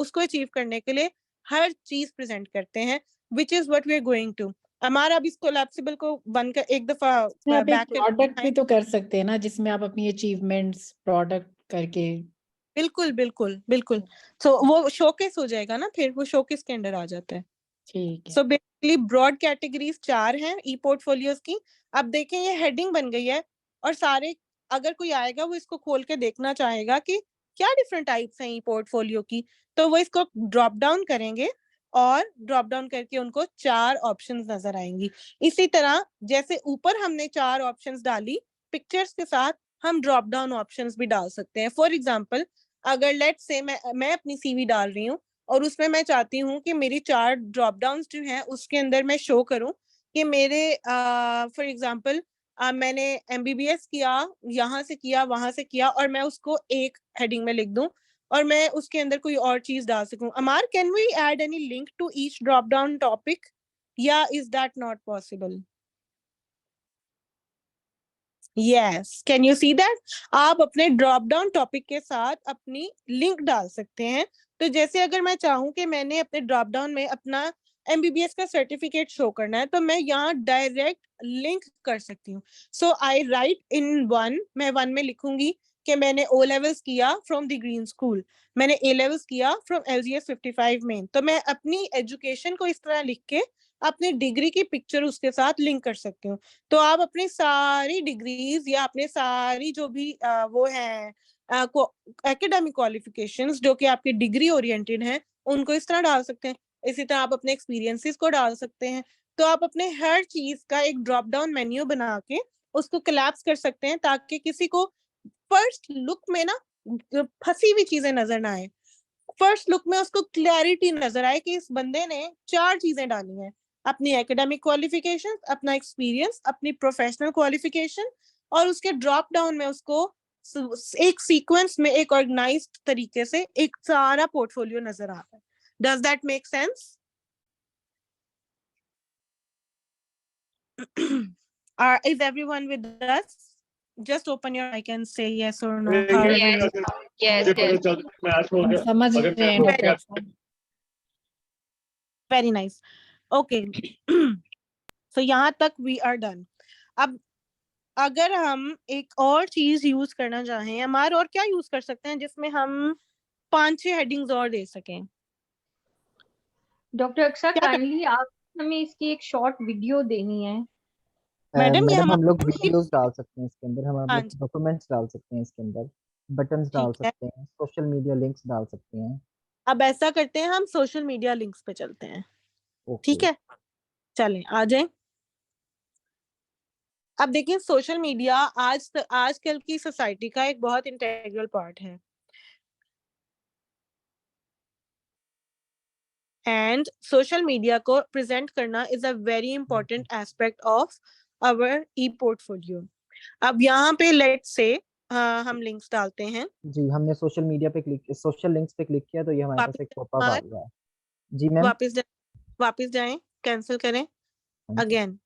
उसको अचीव करने के लिए हर चीज प्रेजेंट करते हैं, which is what we are going to. हमारा अब इस कोलैप्सिबल को बनकर एक दफा आप बैक एक प्रोडक्ट भी तो कर सकते हैं ना, जिसमें आप अपनी अचीवमेंट्स प्रोडक्ट करके। बिल्कुल बिल्कुल बिल्कुल। तो वो शोकेस हो जाएगा ना, फिर वो शोकेस के अंदर आ जाता है। ठीक है। सो बेसिकली ब्रॉड कैटेगरीज 4 हैं ई पोर्टफोलियोज की। अब देखें ये हेडिंग बन गई है, और सारे अगर कोई आएगा वो इसको खोल के देखना चाहेगा कि क्या डिफरेंट टाइप्स हैं ई पोर्टफोलियो की, तो वो इसको ड्रॉप डाउन करेंगे और ड्रॉप डाउन करके उनको 4 ऑप्शंस नजर आएंगी। इसी तरह जैसे ऊपर हमने 4 ऑप्शंस डाली, पिक्चर्स के साथ हम ड्रॉप डाउन ऑप्शंस भी डाल सकते हैं। फॉर एग्जांपल, अगर लेट्स से मैं अपनी सीवी डाल रही हूँ और उसमें मैं चाहती हूँ कि मेरी 4 ड्रॉप डाउन्स जो हैं उसके अंदर मैं शो करूँ कि मेरे फॉर एग्जांपल मैंने एमबीबीएस किया, यहाँ से किया, वहां से किया, और मैं उसको एक हेडिंग में लिख दूं और मैं उसके अंदर कोई और चीज डाल सकूं। Ammar, can we add any link to each drop down topic, या is that not possible? Yes, can you see that? आप अपने ड्रॉप डाउन टॉपिक के साथ अपनी लिंक डाल सकते हैं। तो जैसे अगर मैं चाहूँ कि मैंने अपने ड्रॉप डाउन में अपना एमबीबीएस का सर्टिफिकेट शो करना है, तो मैं यहाँ डायरेक्ट लिंक कर सकती हूँ। सो आई राइट इन 1, मैं 1 में लिखूंगी कि मैंने ओ लेवल्स किया फ्रॉम द ग्रीन स्कूल, मैंने ए लेवल्स किया फ्रॉम LGS 55 मेन। तो मैं अपनी एजुकेशन को इस तरह लिख के अपनी डिग्री की पिक्चर उसके साथ लिंक कर सकते हो। तो आप अपनी सारी डिग्रीज या अपने सारी जो भी वो है एकेडमिक क्वालिफिकेशंस जो कि आपकी डिग्री ओरिएंटेड हैं उनको इस तरह डाल सकते हैं। इसी तरह आप अपने एक्सपीरियंसेस को डाल सकते हैं। तो आप अपने हर चीज का एक ड्रॉप डाउन मेन्यू बना के उसको कोलैप्स कर सकते हैं ताकि किसी को फर्स्ट लुक में ना फंसी हुई चीजें नजर ना आए। फर्स्ट लुक में उसको क्लैरिटी नजर आए कि इस बंदे ने 4 चीजें डाली हैं, अपनी एकेडमिक क्वालिफिकेशन, अपना एक्सपीरियंस, अपनी प्रोफेशनल क्वालिफिकेशन, और उसके ड्रॉप डाउन में उसको एक सीक्वेंस में एक ऑर्गेनाइज्ड तरीके से एक सारा पोर्टफोलियो नजर आता है। Does that make sense? Is everyone with us? Just open your mic and say yes or no. Yes, हम समझ रहे हैं डॉक्टर साहब। Very nice. Okay. So यहाँ तक we are done. अब अगर हम एक और चीज यूज करना चाहें, हमारे और क्या यूज कर सकते हैं जिसमें हम 5-6 हेडिंग्स और दे सकें? डॉक्टर अक्सा काइंडली आप हमें इसकी एक शॉर्ट वीडियो देनी है। मैडम ये हम लोग वीडियोस डाल सकते हैं इसके अंदर, हम हाँ लोग डॉक्यूमेंट्स डाल सकते हैं इसके अंदर, बटन्स डाल ठीक है। सकते हैं, सोशल मीडिया लिंक्स डाल सकते हैं। अब ऐसा करते हैं, हम सोशल मीडिया लिंक्स पे चलते हैं। ठीक है, चलें आ जाएं। अब देखिए सोशल मीडिया आजकल की सोसाइटी का एक बहुत इंटीग्रल पार्ट है, एंड सोशल मीडिया को प्रेजेंट करना is a very important aspect of our E portfolio. अब यहाँ पे लेट्स से हम लिंक्स डालते हैं। जी, हमने सोशल मीडिया पे सोशल लिंक्स पे क्लिक किया तो ये हमारे पास एक पॉपअप आ गया है। जी मैम, वापस जाएं, कैंसिल करें अगेन।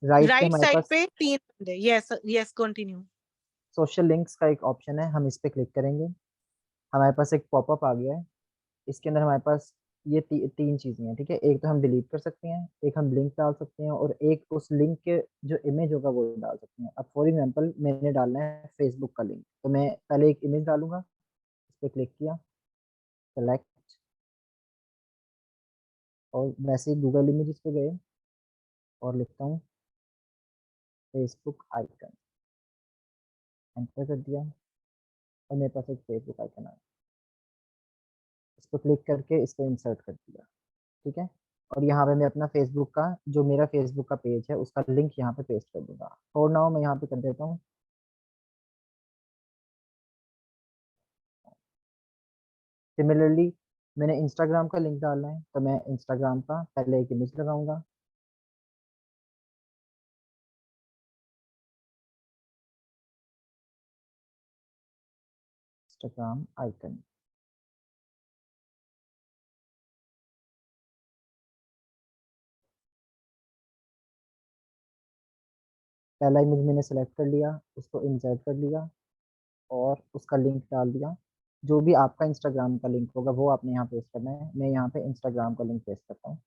राइट राइट हमारे साइड पास पे 3 बंदे, यस कंटिन्यू। सोशल लिंक्स का एक ऑप्शन है, हम इस पे क्लिक करेंगे, हमारे पास एक पॉपअप आ गया है। इसके अंदर हमारे पास ये तीन चीजें हैं, ठीक है। एक तो हम डिलीट कर सकते हैं, एक हम लिंक डाल सकते हैं, और एक उस लिंक के जो इमेज होगा वो डाल सकते हैं। अब फॉर एग्जांपल मैंने डालना है फेसबुक का लिंक, तो मैं पहले एक इमेज डालूंगा, इस पे क्लिक किया, सेलेक्ट, और वैसे ही गूगल इमेजेस पे गए और लिखता हूँ फेसबुक आइकन, एंटर कर दिया और मेरे पास एक फेसबुक आइकन आया। इस पर क्लिक करके इसको इंसर्ट कर दिया, ठीक है। और यहाँ पे मैं अपना फेसबुक का जो मेरा फेसबुक का पेज है उसका लिंक यहाँ पे पेस्ट कर दूंगा। फॉर नाउ मैं यहाँ पे कर देता हूँ। सिमिलरली मैंने इंस्टाग्राम का लिंक डालना है, तो मैं इंस्टाग्राम का पहले एक इमेज लगाऊंगा, इंस्टाग्राम आइकन, पहला इमेज मैंने सेलेक्ट कर लिया, उसको इंसर्ट कर लिया और उसका लिंक डाल दिया। जो भी आपका इंस्टाग्राम का लिंक होगा वो आपने यहाँ पेस्ट करना है। मैं यहाँ पे इंस्टाग्राम का लिंक पेस्ट करता हूँ।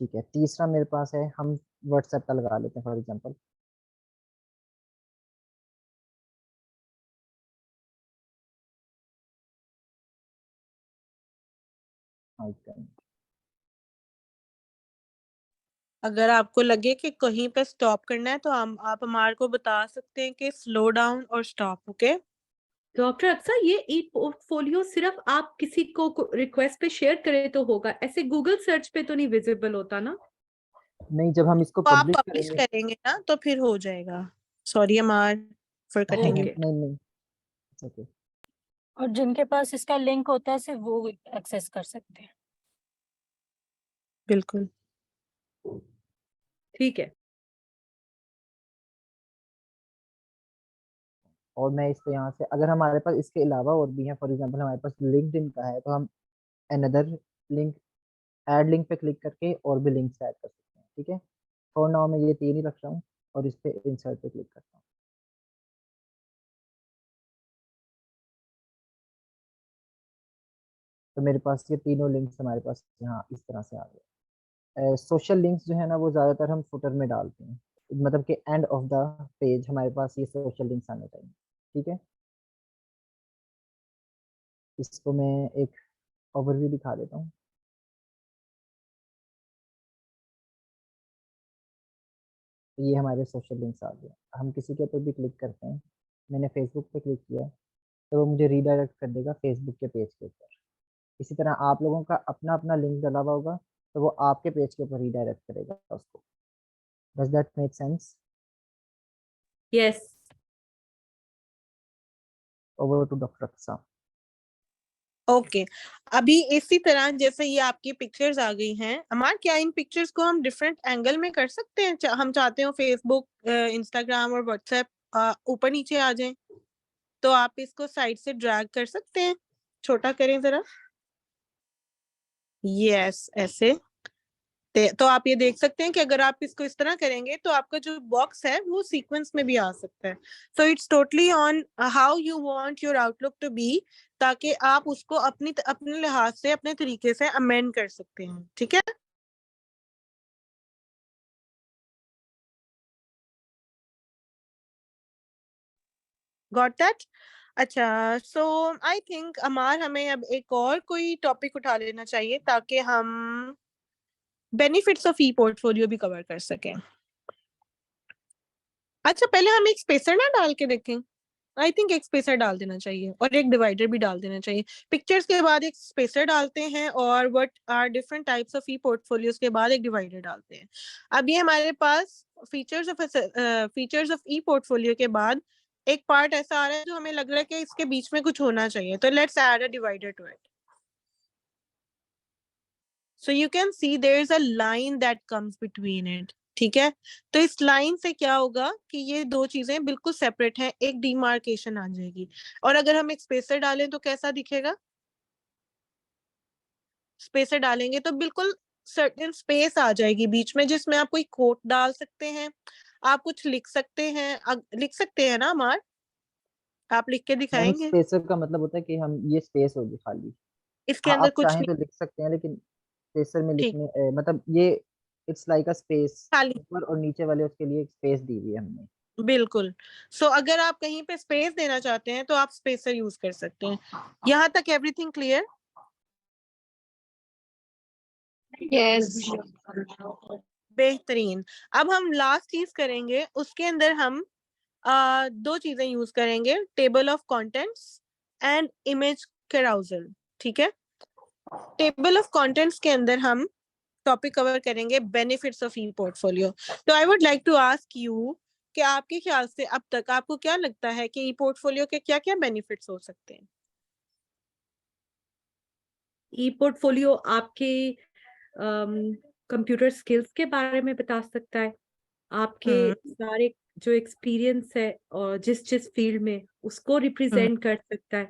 ठीक है, तीसरा मेरे पास है, हम व्हाट्सएप का लगा लेते हैं फॉर एग्जांपल। आइकन, अगर आपको लगे कि कहीं पे स्टॉप करना है तो आप हमारे को बता सकते हैं कि स्लो डाउन और स्टॉप। ओके डॉक्टर अक्सर ये ई पोर्टफोलियो सिर्फ आप किसी को रिक्वेस्ट पे शेयर करें तो होगा, ऐसे गूगल सर्च पे तो नहीं विजिबल होता ना? नहीं, जब हम इसको तो आप पब्लिश पब्लिश करेंगे करेंगे ना तो फिर हो जाएगा। Sorry Amar for cutting you. नहीं, ओके। और जिनके पास इसका लिंक होता है सिर्फ वो एक्सेस कर सकते हैं। बिल्कुल ठीक है। और मैं इसको यहाँ से, अगर हमारे पास इसके अलावा और भी है, फॉर एग्जांपल हमारे पास लिंक्डइन का है, तो हम अनदर लिंक, ऐड लिंक पे क्लिक करके और भी लिंक्स ऐड कर सकते हैं, ठीक है। फॉर नाउ मैं ये 3 ही रख रहा हूँ और इस पे इंसर्ट पे क्लिक करता हूँ। तो मेरे पास ये तीनों लिंक्स हमारे पास यहाँ इस तरह से आ गए। सोशल लिंक्स जो है ना वो ज़्यादातर हम फुटर में डालते हैं, मतलब कि एंड ऑफ द पेज हमारे पास ये सोशल लिंक्स आने चाहिए, ठीक है। इसको मैं एक ओवरव्यू दिखा देता हूँ। ये हमारे सोशल लिंक्स आ गए। हम किसी के ऊपर भी क्लिक करते हैं, मैंने फेसबुक पे क्लिक किया तो वो मुझे रीडायरेक्ट कर देगा फेसबुक के पेज के ऊपर। इसी तरह आप लोगों का अपना अपना लिंक डला हुआ होगा तो वो आपके पेज के ऊपर रीडायरेक्ट करेगा उसको। Does that make sense? Yes. Over to doctor Aqsa. Okay अभी इसी तरह जैसे ये आपकी पिक्चर्स आ गई हैं अमार, क्या इन पिक्चर्स को हम डिफरेंट एंगल में कर सकते हैं? हम चाहते हो फेसबुक, इंस्टाग्राम और व्हाट्सएप ऊपर नीचे आ जाएं, तो आप इसको साइड से ड्रैग कर सकते हैं। छोटा करें जरा, यस ऐसे। तो आप ये देख सकते हैं कि अगर आप इसको इस तरह करेंगे तो आपका जो बॉक्स है वो सीक्वेंस में भी आ सकता है। So it's totally on how you want your outlook to be, ताकि आप उसको अपने लिहाज से अपने तरीके से अमेंड कर सकते हैं। ठीक है, गॉट दैट? अच्छा, सो आई थिंक अमार हमें अब एक और कोई टॉपिक उठा लेना चाहिए ताकि हम बेनिफिट्स ऑफ ई पोर्टफोलियो भी कवर कर सकें। अच्छा, पहले हम एक स्पेसर ना डाल के देखें। आई थिंक एक स्पेसर डाल देना चाहिए और एक डिवाइडर भी डाल देना चाहिए। पिक्चर्स के बाद एक स्पेसर डालते हैं और what are different types of E portfolios के बाद एक डिवाइडर डालते हैं। अब ये हमारे पास फीचर्स ऑफ ई पोर्टफोलियो के बाद एक पार्ट ऐसा आ रहा है जो हमें लग रहा है कि इसके बीच में कुछ होना चाहिए, तो let's add a divider to it. So you can see there is a line that comes between it. ठीक है, तो इस लाइन से क्या होगा कि ये दो चीजें बिल्कुल सेपरेट हैं, एक डिमार्केशन आ जाएगी। और अगर हम एक स्पेसर डालें तो कैसा दिखेगा? स्पेसर डालेंगे तो बिल्कुल सर्टेन स्पेस आ जाएगी बीच में, जिसमें आप कोई कोट डाल सकते हैं, आप कुछ लिख सकते हैं। लिख सकते हैं ना अमार? आप लिख के मैम दिखाएंगे? स्पेसर का मतलब होता है कि हम ये स्पेस होगी खाली। इसके हाँ अंदर आप कुछ चाहें नहीं, तो लिख सकते हैं, लेकिन स्पेसर में ठीक, लिखने मतलब ये इट्स लाइक अ स्पेस, खाली, ऊपर और नीचे वाले उसके लिए एक स्पेस दी हुई है हमने। बिल्कुल। सो अगर आप कहीं पे स्पेस देना चाहते हैं तो आप स्पेसर यूज कर सकते हैं। यहाँ तक एवरीथिंग क्लियर? यस। बेहतरीन। अब हम लास्ट चीज करेंगे, उसके अंदर हम दो चीजें यूज करेंगे, table of contents and image carousel. ठीक है, टेबल ऑफ कंटेंट्स के अंदर हम टॉपिक कवर करेंगे बेनिफिट्स ऑफ ई पोर्टफोलियो। तो I would like to ask you कि आपके ख्याल से अब तक आपको क्या लगता है कि ई पोर्टफोलियो के क्या क्या बेनिफिट्स हो सकते हैं? ई पोर्टफोलियो आपके कंप्यूटर स्किल्स के बारे में बता सकता है, आपके सारे जो एक्सपीरियंस है और जिस फील्ड में उसको रिप्रेजेंट कर सकता है,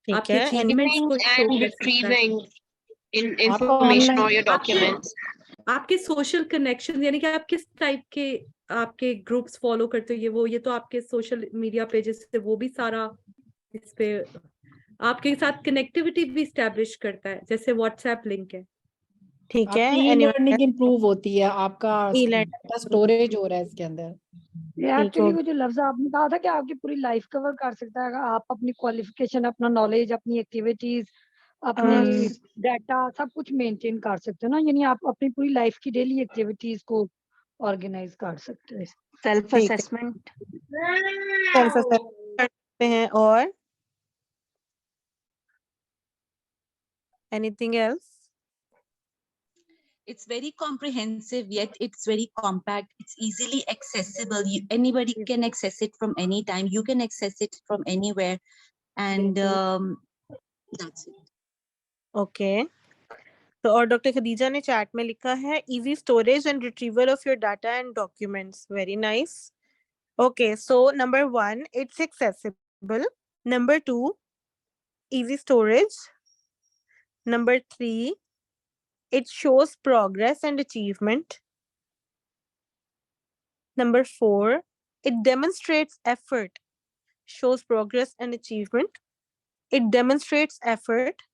ठीक आपके है, अचीवमेंट्स को शो and कर सकता है, retrieving information or your documents. आपके सोशल कनेक्शन, यानी कि आप किस टाइप के आपके ग्रुप्स फॉलो करते हो, ये तो आपके सोशल मीडिया पेजेस से वो भी सारा इस पे आपके साथ कनेक्टिविटी भी स्टैब्लिश करता है, जैसे व्हाट्सएप लिंक है। ठीक है, आपकी ई लर्निंग इंप्रूव होती है, आपका E-learning स्टोरेज हो रहा है इसके अंदर। एक्चुअली वो जो लफ्ज आपने कहा था कि आपकी पूरी लाइफ कवर कर सकता है, अगर आप अपनी क्वालिफिकेशन, अपना नॉलेज, अपनी एक्टिविटीज, अपनी डाटा सब कुछ मेंटेन कर सकते हो ना, यानी आप अपनी पूरी लाइफ की डेली एक्टिविटीज को ऑर्गेनाइज कर सकते हैं। सेल्फ ठीक है, असेसमेंट। सेल्फ असेसमेंट कर सकते हैं। और anything else? It's very comprehensive, yet it's very compact. It's easily accessible. Anybody can access it from any time. You can access it from anywhere. And that's it. Okay, तो और doctor Khadija ने chat में लिखा है easy storage and retrieval of your data and documents. Very nice. Okay, so number 1 it's accessible, number 2 easy storage, number 3 it shows progress and achievement, number 4 it demonstrates effort, shows progress and achievement, it demonstrates effort।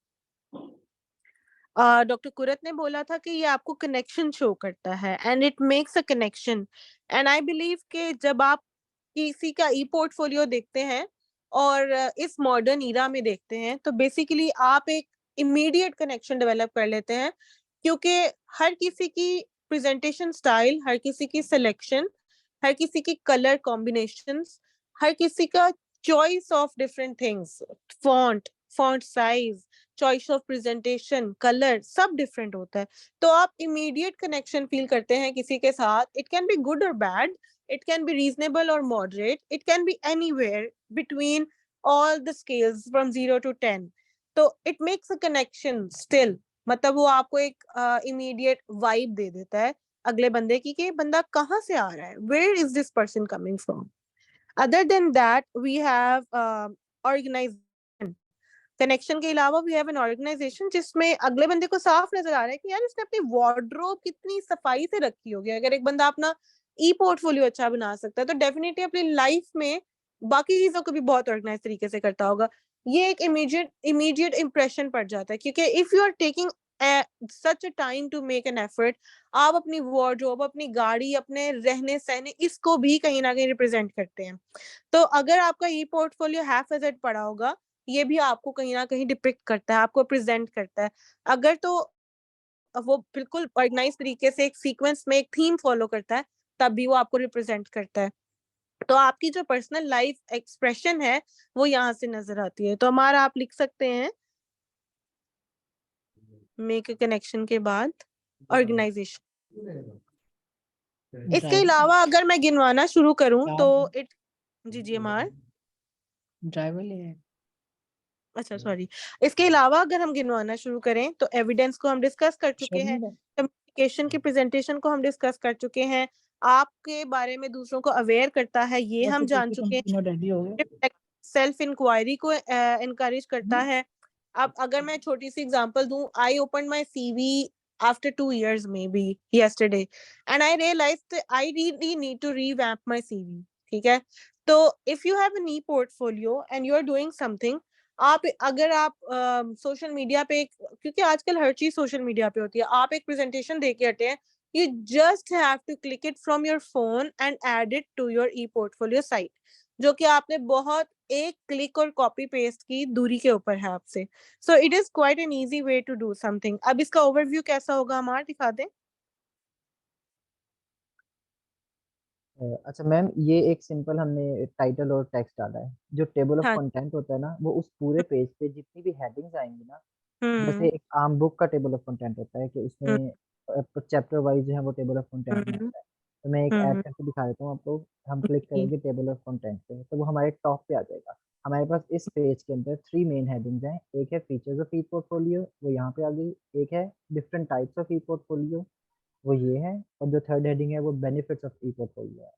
Doctor Qurat ने बोला था कि ये आपको connection show करता है and it makes a connection. And I believe कि जब आप किसी का ई पोर्टफोलियो देखते हैं और इस मॉडर्न ईरा में देखते हैं तो बेसिकली आप एक इमीडिएट कनेक्शन डेवलप कर लेते हैं, क्योंकि हर किसी की प्रेजेंटेशन स्टाइल, हर किसी की सिलेक्शन, हर किसी की कलर कॉम्बिनेशंस, हर किसी का choice of different things, font size, choice of presentation, colour, सब डिफरेंट होता है। तो आप इमीडिएट कनेक्शन फील करते हैं किसी के साथ। इट कैन बी गुड और bad, it can be reasonable or moderate, it can be anywhere between all the scales from 0 to 10. तो it makes a connection still, मतलब वो आपको एक immediate vibe दे देता है अगले बंदे की कि बंदा कहाँ से आ रहा है, where is this person coming from. Other than that we have organization. Connection के अलावा वी हैव एन ऑर्गेनाइजेशन जिसमें अगले बंदे को साफ नजर आ रहा है कि यार इसने अपनी वार्डरोब कितनी सफाई से रखी होगी। अगर एक बंदा अपना ई पोर्टफोलियो अच्छा बना सकता है तो डेफिनेटली अपनी लाइफ में बाकी चीजों को भी बहुत ऑर्गेनाइज तरीके से करता होगा। ये एक इमीडिएट इंप्रेशन पड़ जाता है, क्योंकि if you are taking such a time to make an effort, आप अपनी वार्डरोब, अपनी गाड़ी, अपने रहने सहने, इसको भी कहीं ना कहीं रिप्रेजेंट करते हैं। तो अगर आपका ई पोर्टफोलियो हैफेजेड पड़ा होगा, ये भी आपको कहीं ना कहीं डिपिक्ट करता है, आपको प्रेजेंट करता है। अगर तो वो बिल्कुल ऑर्गेनाइज तरीके से एक सीक्वेंस में एक थीम फॉलो करता है, तब भी वो आपको रिप्रेजेंट करता है। तो आपकी जो पर्सनल लाइफ एक्सप्रेशन है वो यहाँ से नजर आती है। तो हमारा आप लिख सकते हैं मेक अ कनेक्शन के बाद ऑर्गेनाइजेशन। इसके अलावा अगर मैं गिनवाना शुरू करूं तो जी हमार ड्राइवर ले आए। अच्छा सॉरी, इसके अलावा अगर हम गिनवाना शुरू करें तो एविडेंस को हम डिस्कस कर चुके हैं, कम्युनिकेशन की प्रेजेंटेशन को हम डिस्कस कर चुके हैं, आपके बारे में दूसरों को अवेयर करता है ये हम जान चुके हैं, सेल्फ इंक्वायरी को एनकरेज करता है। अब अगर मैं छोटी सी एग्जांपल दूं, I open my CV after 2 years maybe yesterday and I realized that I really need to revamp my CV. ठीक है, तो if you have an e-portfolio and you are doing something, अगर आप सोशल मीडिया पे, क्योंकि आजकल हर चीज social media पे होती है, आप एक प्रेजेंटेशन दे के हटे हैं, you just have to click it from your phone and add it to your e-portfolio site, जो कि आपने बहुत एक क्लिक और कॉपी पेस्ट की दूरी के ऊपर है आपसे। So it is quite an easy way to do something. अब इसका ओवरव्यू कैसा होगा हमारा दिखा दें। अच्छा मैम, ये एक सिंपल हमने टाइटल और टेक्स्ट डाला है। जो टेबल ऑफ हाँ। कंटेंट होता है ना, वो उस पूरे पेज पे जितनी भी हेडिंग्स आएंगी ना, जैसे एक आम बुक का टेबल ऑफ कंटेंट होता है कि उसमें चैप्टर वाइज जो है वो टेबल ऑफ कंटेंट में आता है। तो मैं एक ऐड करके दिखा देता हूँ आपको। हम क्लिक करेंगे टेबल ऑफ कंटेंट पे तो वो हमारे टॉप पे आ जाएगा। हमारे पास इस पेज के अंदर 3 मेन हेडिंग्स हैं। एक है फीचर्स ऑफ ई पोर्टफोलियो, वो यहाँ पे आ गई। एक है different types of E portfolio, वो ये है। और जो थर्ड हेडिंग है वो बेनिफिट्स ऑफ ई पोर्टफोलियो है।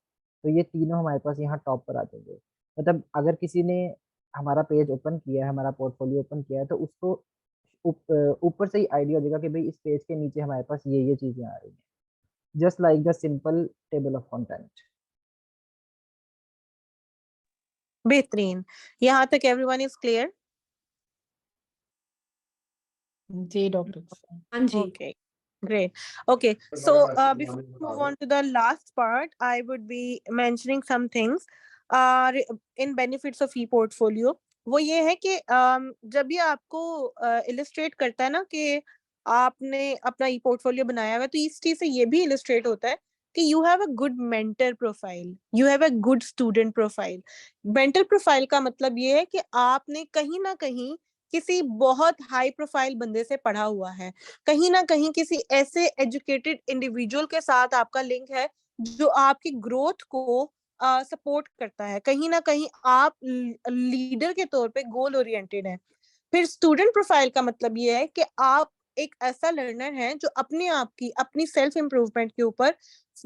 तो ये तीनों हमारे पास यहाँ टॉप पर आ जाएंगे। मतलब अगर किसी ने हमारा पेज ओपन किया है, हमारा पोर्टफोलियो ओपन किया है, तो उसको ऊपर से ही आइडिया हो जाएगा कि भाई इस पेज के नीचे हमारे पास ये चीजें आ रही हैं, just like the simple table of content. बेहतरीन, यहाँ तक एवरीवन इज क्लियर? जी डॉक्टर। हाँ जी। Okay, great. Okay, so before we move on to the last part, I would be mentioning some things in benefits of e-portfolio. वो ये है कि जब भी आपको illustrate करता है ना कि आपने अपना e-portfolio बनाया हुआ है, तो इस चीज से ये भी illustrate होता है कि you have a good mentor profile, you have a good student profile. Mentor profile का मतलब ये है कि आपने कहीं ना कहीं किसी बहुत हाई प्रोफाइल बंदे से पढ़ा हुआ है, कहीं ना कहीं किसी ऐसे एजुकेटेड इंडिविजुअल के साथ आपका लिंक है जो आपकी ग्रोथ को सपोर्ट करता है, कहीं ना कहीं आप लीडर के तौर पे गोल ओरिएंटेड है। फिर स्टूडेंट प्रोफाइल का मतलब ये है कि आप एक ऐसा लर्नर हैं जो अपने आप की अपनी सेल्फ इम्प्रूवमेंट के ऊपर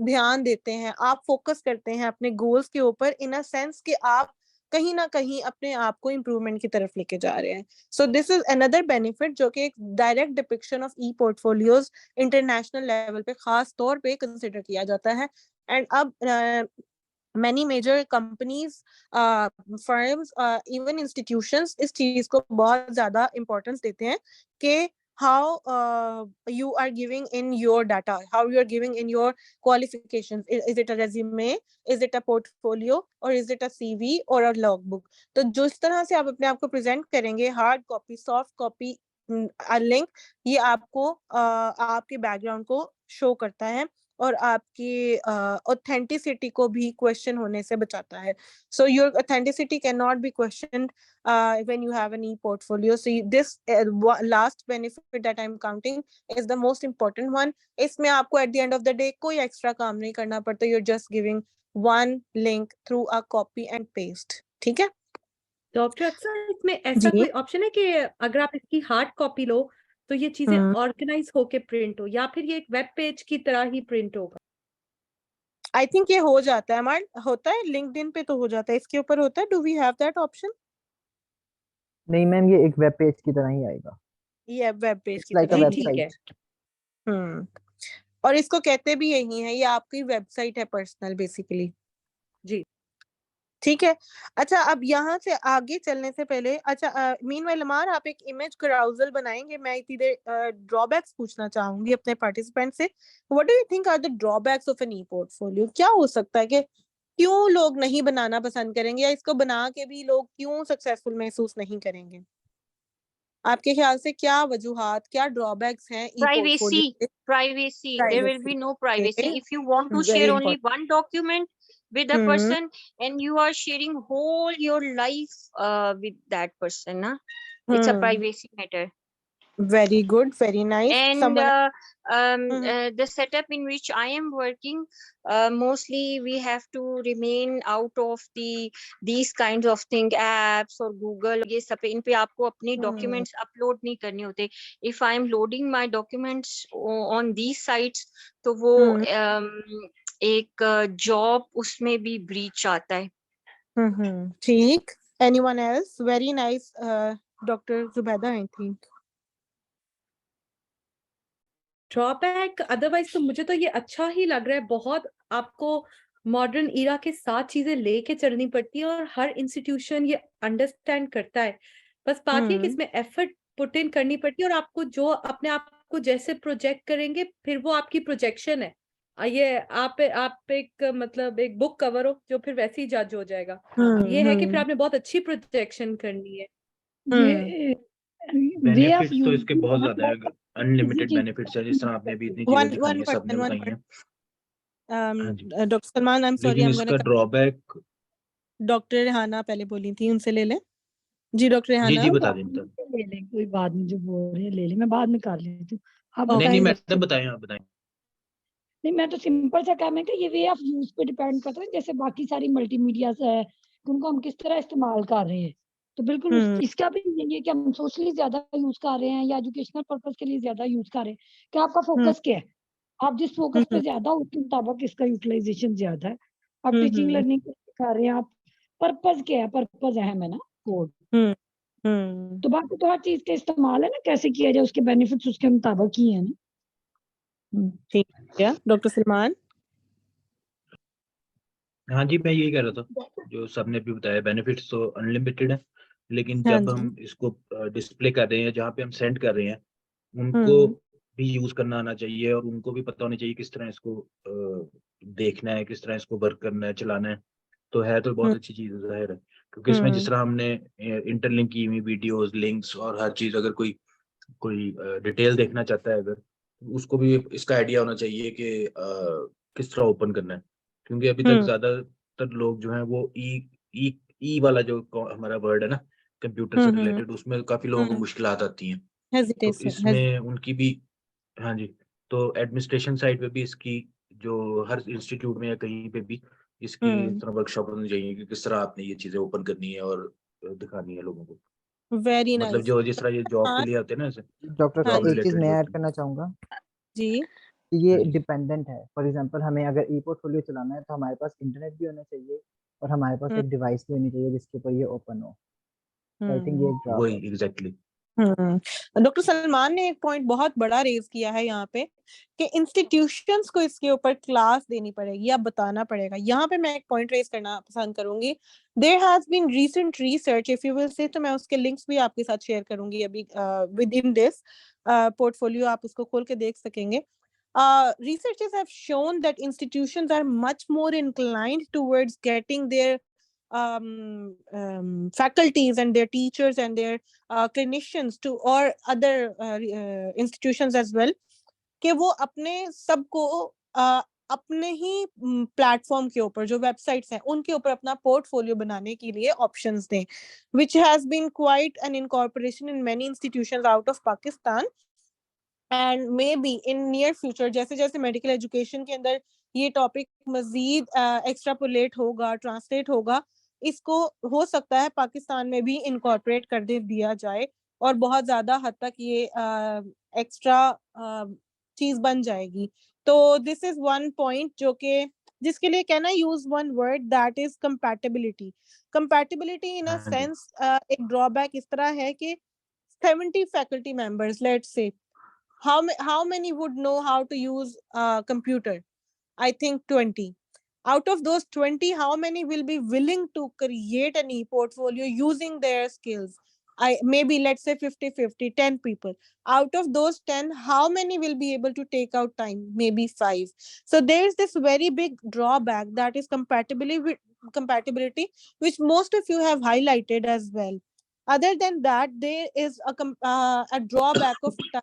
ध्यान देते हैं, आप फोकस करते हैं अपने गोल्स के ऊपर, इन अ सेंस कि आप कहीं ना कहीं अपने आप को इम्प्रूवमेंट की तरफ लेके जा रहे हैं। So this is another benefit जो कि एक direct depiction of E portfolios international level पे खास तौर पे कंसिडर किया जाता है। एंड अब many major companies, firms, even institutions इस चीज को बहुत ज्यादा importance देते हैं कि how you are giving in your data, how you are giving in your qualifications. Is it a resume, is it a portfolio, or is it a CV or a logbook? तो जिस तरह से आप अपने आप को प्रेजेंट करेंगे, hard copy, soft copy, link, ये आपको आपके बैकग्राउंड को शो करता है और आपकी ऑथेंटिसिटी को भी क्वेश्चन होने से बचाता है. So your authenticity cannot be questioned when you have an e-portfolio. So this last benefit that I'm counting is the most important one. इसमें आपको at the end of the day कोई extra काम नहीं करना पड़ता. You're just giving one link through a copy and paste. ठीक है? Doctor अक्सर इसमें ऐसा जी. कोई ऑप्शन है कि अगर आप इसकी हार्ड कॉपी लो तो ये चीजें ऑर्गेनाइज होके प्रिंट हो, या फिर ये एक वेब पेज की तरह ही प्रिंट होगा? I think ये हो जाता है, हमारे होता है लिंक्डइन पे तो हो जाता है, इसके ऊपर होता है. Do we have that option? नहीं मैम, ये एक वेब पेज की तरह ही आएगा. ये वेब पेज इट्स की लाइक अ तरह. ठीक है. वेबसाइट. और इसको कहते भी यही है, ये आपकी वेबसाइट है पर्सनल बेसिकली. जी. ठीक है. अच्छा, अब यहाँ से आगे चलने से पहले, अच्छा मीनवाइल अमार, आप एक इमेज कराउजल बनाएंगे. मैं इधर ड्रॉबैक्स पूछना चाहूंगी अपने पार्टिसिपेंट से. What do you think are the drawbacks of an E portfolio? क्या हो सकता है कि क्यों लोग नहीं बनाना पसंद करेंगे, या इसको बना के भी लोग क्यों सक्सेसफुल महसूस नहीं करेंगे? आपके ख्याल से क्या वजूहात, क्या ड्रॉबैक्स हैं ई Privacy, portfolio? privacy. There will be no privacy. Okay. If you want to Very share only important. one document with a person and you are sharing whole your life with that person, na? It's a privacy matter. Very good, very nice. And Someone the setup in which I am working, mostly we have to remain out of these kinds of thing, apps or Google. ये सब इन पे आपको अपनी documents upload नहीं करने होते. If I am loading my documents on these sites, तो वो एक job उसमें भी breach आता है. ठीक. Anyone else? Very nice, Dr. Zubaida, I think. Drawback otherwise तो मुझे तो ये अच्छा ही लग रहा है. बहुत आपको मॉडर्न इरा के साथ चीजें लेके चलनी पड़ती है और हर इंस्टीट्यूशन ये अंडरस्टैंड करता है. बस बात ये कि इसमें एफर्ट पुट इन करनी पड़ती है, और आपको जो अपने आप को जैसे प्रोजेक्ट करेंगे फिर वो आपकी प्रोजेक्शन है. ये आप एक मतलब एक बुक कवर हो जो फिर वैसे ही जज हो जाएगा. ये है कि फिर आपने बहुत अच्छी प्रोजेक्शन करनी है. ये वे ऑफ बेनिफिट्स तो इसके बहुत ज्यादा है, अनलिमिटेड बेनिफिट्स है. जिस तरह आपने अभी इतनी चीजें दिखाई हैं, सबने बताई हैं. Doctor Salman, I am sorry, लेकिन इसका ड्रॉबैक डॉक्टर रेहाना पहले बोली थी, उनसे ले लें. जी डॉक्टर रेहाना. जी बता दें. ले लें, कोई बात नहीं, जो बोल रहे हैं ले लें, मैं बाद में कर लेती हूँ. आप नहीं बताइए. मैडम बताएं, आप बताएं. नहीं, मैं तो सिंपल सा काम है कि ये वे ऑफ यूज पे डिपेंड करता है. जैसे बाकी सारी मल्टीमीडिया है, उनको हम किस तरह इस्तेमाल कर रहे हैं. तो बिल्कुल इसका भी यही है कि हम सोशली ज्यादा यूज कर रहे हैं या एजुकेशनल पर्पस के लिए ज्यादा यूज कर रहे हैं. कि आपका फोकस क्या है, आप जिस फोकस पे ज्यादा उसके मुताबिक इसका यूटिलाइजेशन ज्यादा है. आप टीचिंग लर्निंग कर रहे हैं, आप पर्पस क्या है, पर्पस अहम है ना, कोड. तो बाकी तो हर चीज का इस्तेमाल है ना, कैसे किया जाए, उसके बेनिफिट्स उसके मुताबिक ही है ना. ठीक है. डॉक्टर सलमान. हाँ जी, मैं यही कह रहा था जो सबने भी बताया. बेनिफिट्स तो अनलिमिटेड है, लेकिन जब हम इसको डिस्प्ले कर रहे हैं, जहाँ पे हम सेंड कर रहे हैं, उनको भी यूज करना आना चाहिए और उनको भी पता होना चाहिए किस तरह इसको देखना है, किस तरह इसको वर्क करना है, चलाना है. तो है तो बहुत अच्छी चीज जाहिर है, क्योंकि इसमें जिस तरह हमने इंटरलिंक की हुई वीडियोस, लिंक्स और हर चीज, अगर कोई डिटेल देखना चाहता है, अगर उसको भी इसका आइडिया होना चाहिए कि किस तरह ओपन करना है. क्योंकि अभी तक ज्यादातर लोग जो हैं वो ई वाला जो हमारा वर्ड है ना, कंप्यूटर से रिलेटेड, उसमें काफी लोगों को मुश्किलात आती हैं. तो इसमें उनकी भी, हाँ जी, तो एडमिनिस्ट्रेशन साइड पे भी इसकी, जो हर इंस्टीट्यूट में या कहीं पे भी इसकी तरह वर्कशॉप होनी चाहिए कि किस तरह आपने ये चीजें ओपन करनी है और दिखानी है लोगों को. वेरी मतलब नाइस. जो जिस तरह ये जॉब के लिए आते हैं ना, ऐसे डॉक्टर साहब एक चीज मैं ऐड करना चाहूंगा. जी. ये डिपेंडेंट है. फॉर एग्जांपल हमें अगर ई पोर्टफोलियो चलाना है तो हमारे पास इंटरनेट भी होना चाहिए और हमारे पास एक डिवाइस भी होनी चाहिए जिसके ऊपर ये ओपन हो. आई थिंक ये वही एग्जैक्टली. डॉक्टर सलमान ने एक पॉइंट बहुत बड़ा रेज किया है यहाँ पे कि इंस्टीट्यूशंस को इसके ऊपर क्लास देनी पड़ेगी या बताना पड़ेगा. यहाँ पे मैं एक पॉइंट रेज करना पसंद करूंगी. There has been recent research, if you will say, तो मैं उसके लिंक्स भी आपके साथ शेयर करूंगी अभी विद इन दिस. पोर्टफोलियो आप उसको खोल के देख सकेंगे. Researchers have shown that institutions are much more inclined towards getting their faculties and their teachers and their clinicians to or other institutions as well कि वो अपने सबको अपने ही प्लेटफॉर्म के ऊपर जो वेबसाइट्स हैं उनके ऊपर अपना पोर्टफोलियो बनाने के लिए ऑप्शंस दें, which has been quite an incorporation in many institutions out of Pakistan and maybe in near future जैसे जैसे मेडिकल एजुकेशन के अंदर ये टॉपिक मजीद एक्सट्रापोलेट होगा, ट्रांसलेट होगा, इसको हो सकता है पाकिस्तान में भी इनकॉर्पोरेट कर दिया जाए और बहुत ज्यादा हद तक ये एक्स्ट्रा चीज बन जाएगी. तो दिस इज वन पॉइंट जो कि जिसके लिए can I use one word that is compatibility. Compatibility in a sense एक ड्रॉबैक इस तरह है कि 70 faculty members, let's say, how many would know how to use computer? I think 20. Out of those 20, how many will be willing to create an e-portfolio using their skills? Maybe let's say 50-50, 10 people. Out of those 10, how many will be able to take out time? Maybe 5. So there's this very big drawback that is compatibility, which most of you have highlighted as well. Other than that, there is a drawback of time.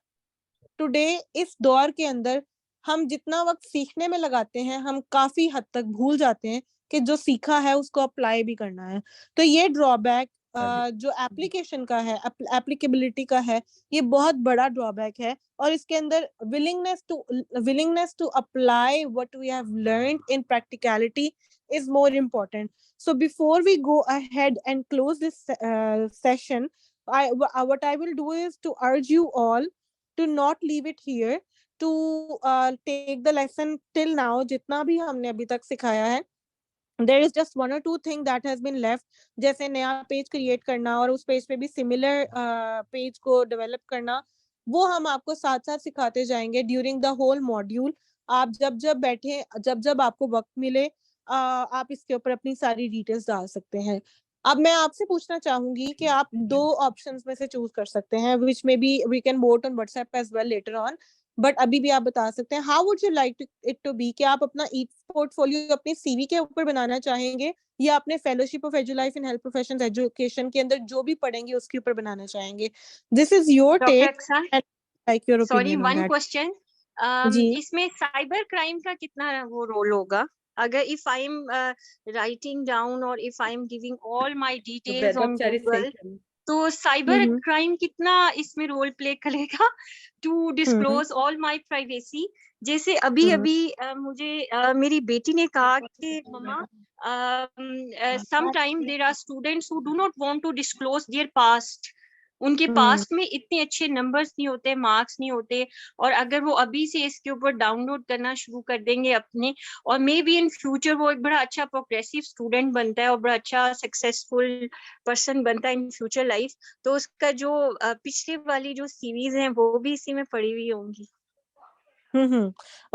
Today, इस दौर के अंदर हम जितना वक्त सीखने में लगाते हैं हम काफी हद तक भूल जाते हैं कि जो सीखा है उसको अप्लाई भी करना है. तो ये ड्रॉबैक जो एप्लीकेशन का है, एप्लीकेबिलिटी का है, ये बहुत बड़ा ड्रॉबैक है और इसके अंदर willingness to apply what we have learned in practicality is more important. So before we go ahead and close this session, what I will do is to urge you all to not leave it here, to take the lesson till now जितना भी हमने अभी तक सिखाया है. There is just one or two things that has been left, जैसे नया page create करना और उस पेज पे भी सिमिलर पेज को डेवलप करना, वो हम आपको साथ साथ सिखाते जाएंगे ड्यूरिंग द होल मॉड्यूल. आप जब बैठे, जब आपको वक्त मिले, आप इसके ऊपर अपनी सारी डिटेल्स डाल सकते हैं. अब मैं आपसे पूछना चाहूंगी कि आप 2 ऑप्शंस में से चूज कर सकते हैं, which may be we can vote on WhatsApp as well later on, but अभी भी आप बता सकते हैं how would you like it to be, कि आप अपना ई पोर्टफोलियो अपने सीवी के ऊपर बनाना चाहेंगे या अपने fellowship of Edulife in health professions education के अंदर जो भी पढ़ेंगे उसके ऊपर बनाना चाहेंगे. This is your take and like your sorry, opinion on one that. Question, इसमें साइबर क्राइम का कितना वो रोल होगा? अगर if I'm writing down or if I'm giving all my details on Google, तो साइबर क्राइम कितना इसमें role play करेगा to disclose all my privacy? जैसे अभी मुझे मेरी बेटी ने कहा कि मम्मा sometime there are students who do not want to disclose their past. उनके पास्ट में इतने अच्छे नंबर्स नहीं होते, मार्क्स नहीं होते, और अगर वो अभी से इसके ऊपर डाउनलोड करना शुरू कर देंगे अपने, और मे बी इन फ्यूचर वो एक बड़ा अच्छा प्रोग्रेसिव स्टूडेंट बनता है और बड़ा अच्छा सक्सेसफुल पर्सन बनता है इन फ्यूचर लाइफ, तो उसका जो पिछले वाली जो सीरीज हैं वो भी इसी में पड़ी हुई होंगी.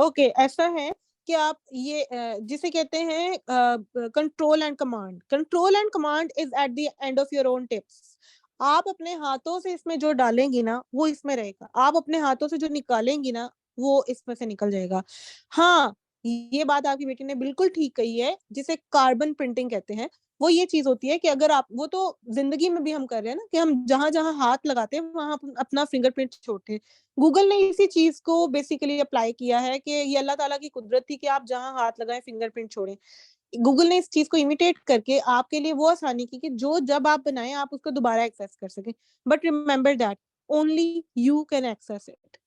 ओके, ऐसा है कि आप ये जिसे कहते हैं control and command. Control and command is at the end of your own tips. आप अपने हाथों से इसमें जो डालेंगी ना वो इसमें रहेगा, आप अपने हाथों से जो निकालेंगी ना वो इसमें से निकल जाएगा. हाँ, ये बात आपकी बेटी ने बिल्कुल ठीक कही है, जिसे कार्बन प्रिंटिंग कहते हैं. वो ये चीज होती है कि अगर आप, वो तो जिंदगी में भी हम कर रहे हैं ना, कि हम जहां जहां हाथ लगाते हैं वहां अपना फिंगरप्रिंट छोड़ते हैं. गूगल ने इसी चीज को बेसिकली अप्लाई किया है कि ये अल्लाह ताला की कुदरत थी कि आप जहां हाथ लगाएं फिंगरप्रिंट छोड़ें. गूगल ने इस चीज को इमिटेट करके आपके लिए वो आसानी की कि जो जब आप बनाएं आप उसको दोबारा एक्सेस कर सकें. But remember that only you can access it.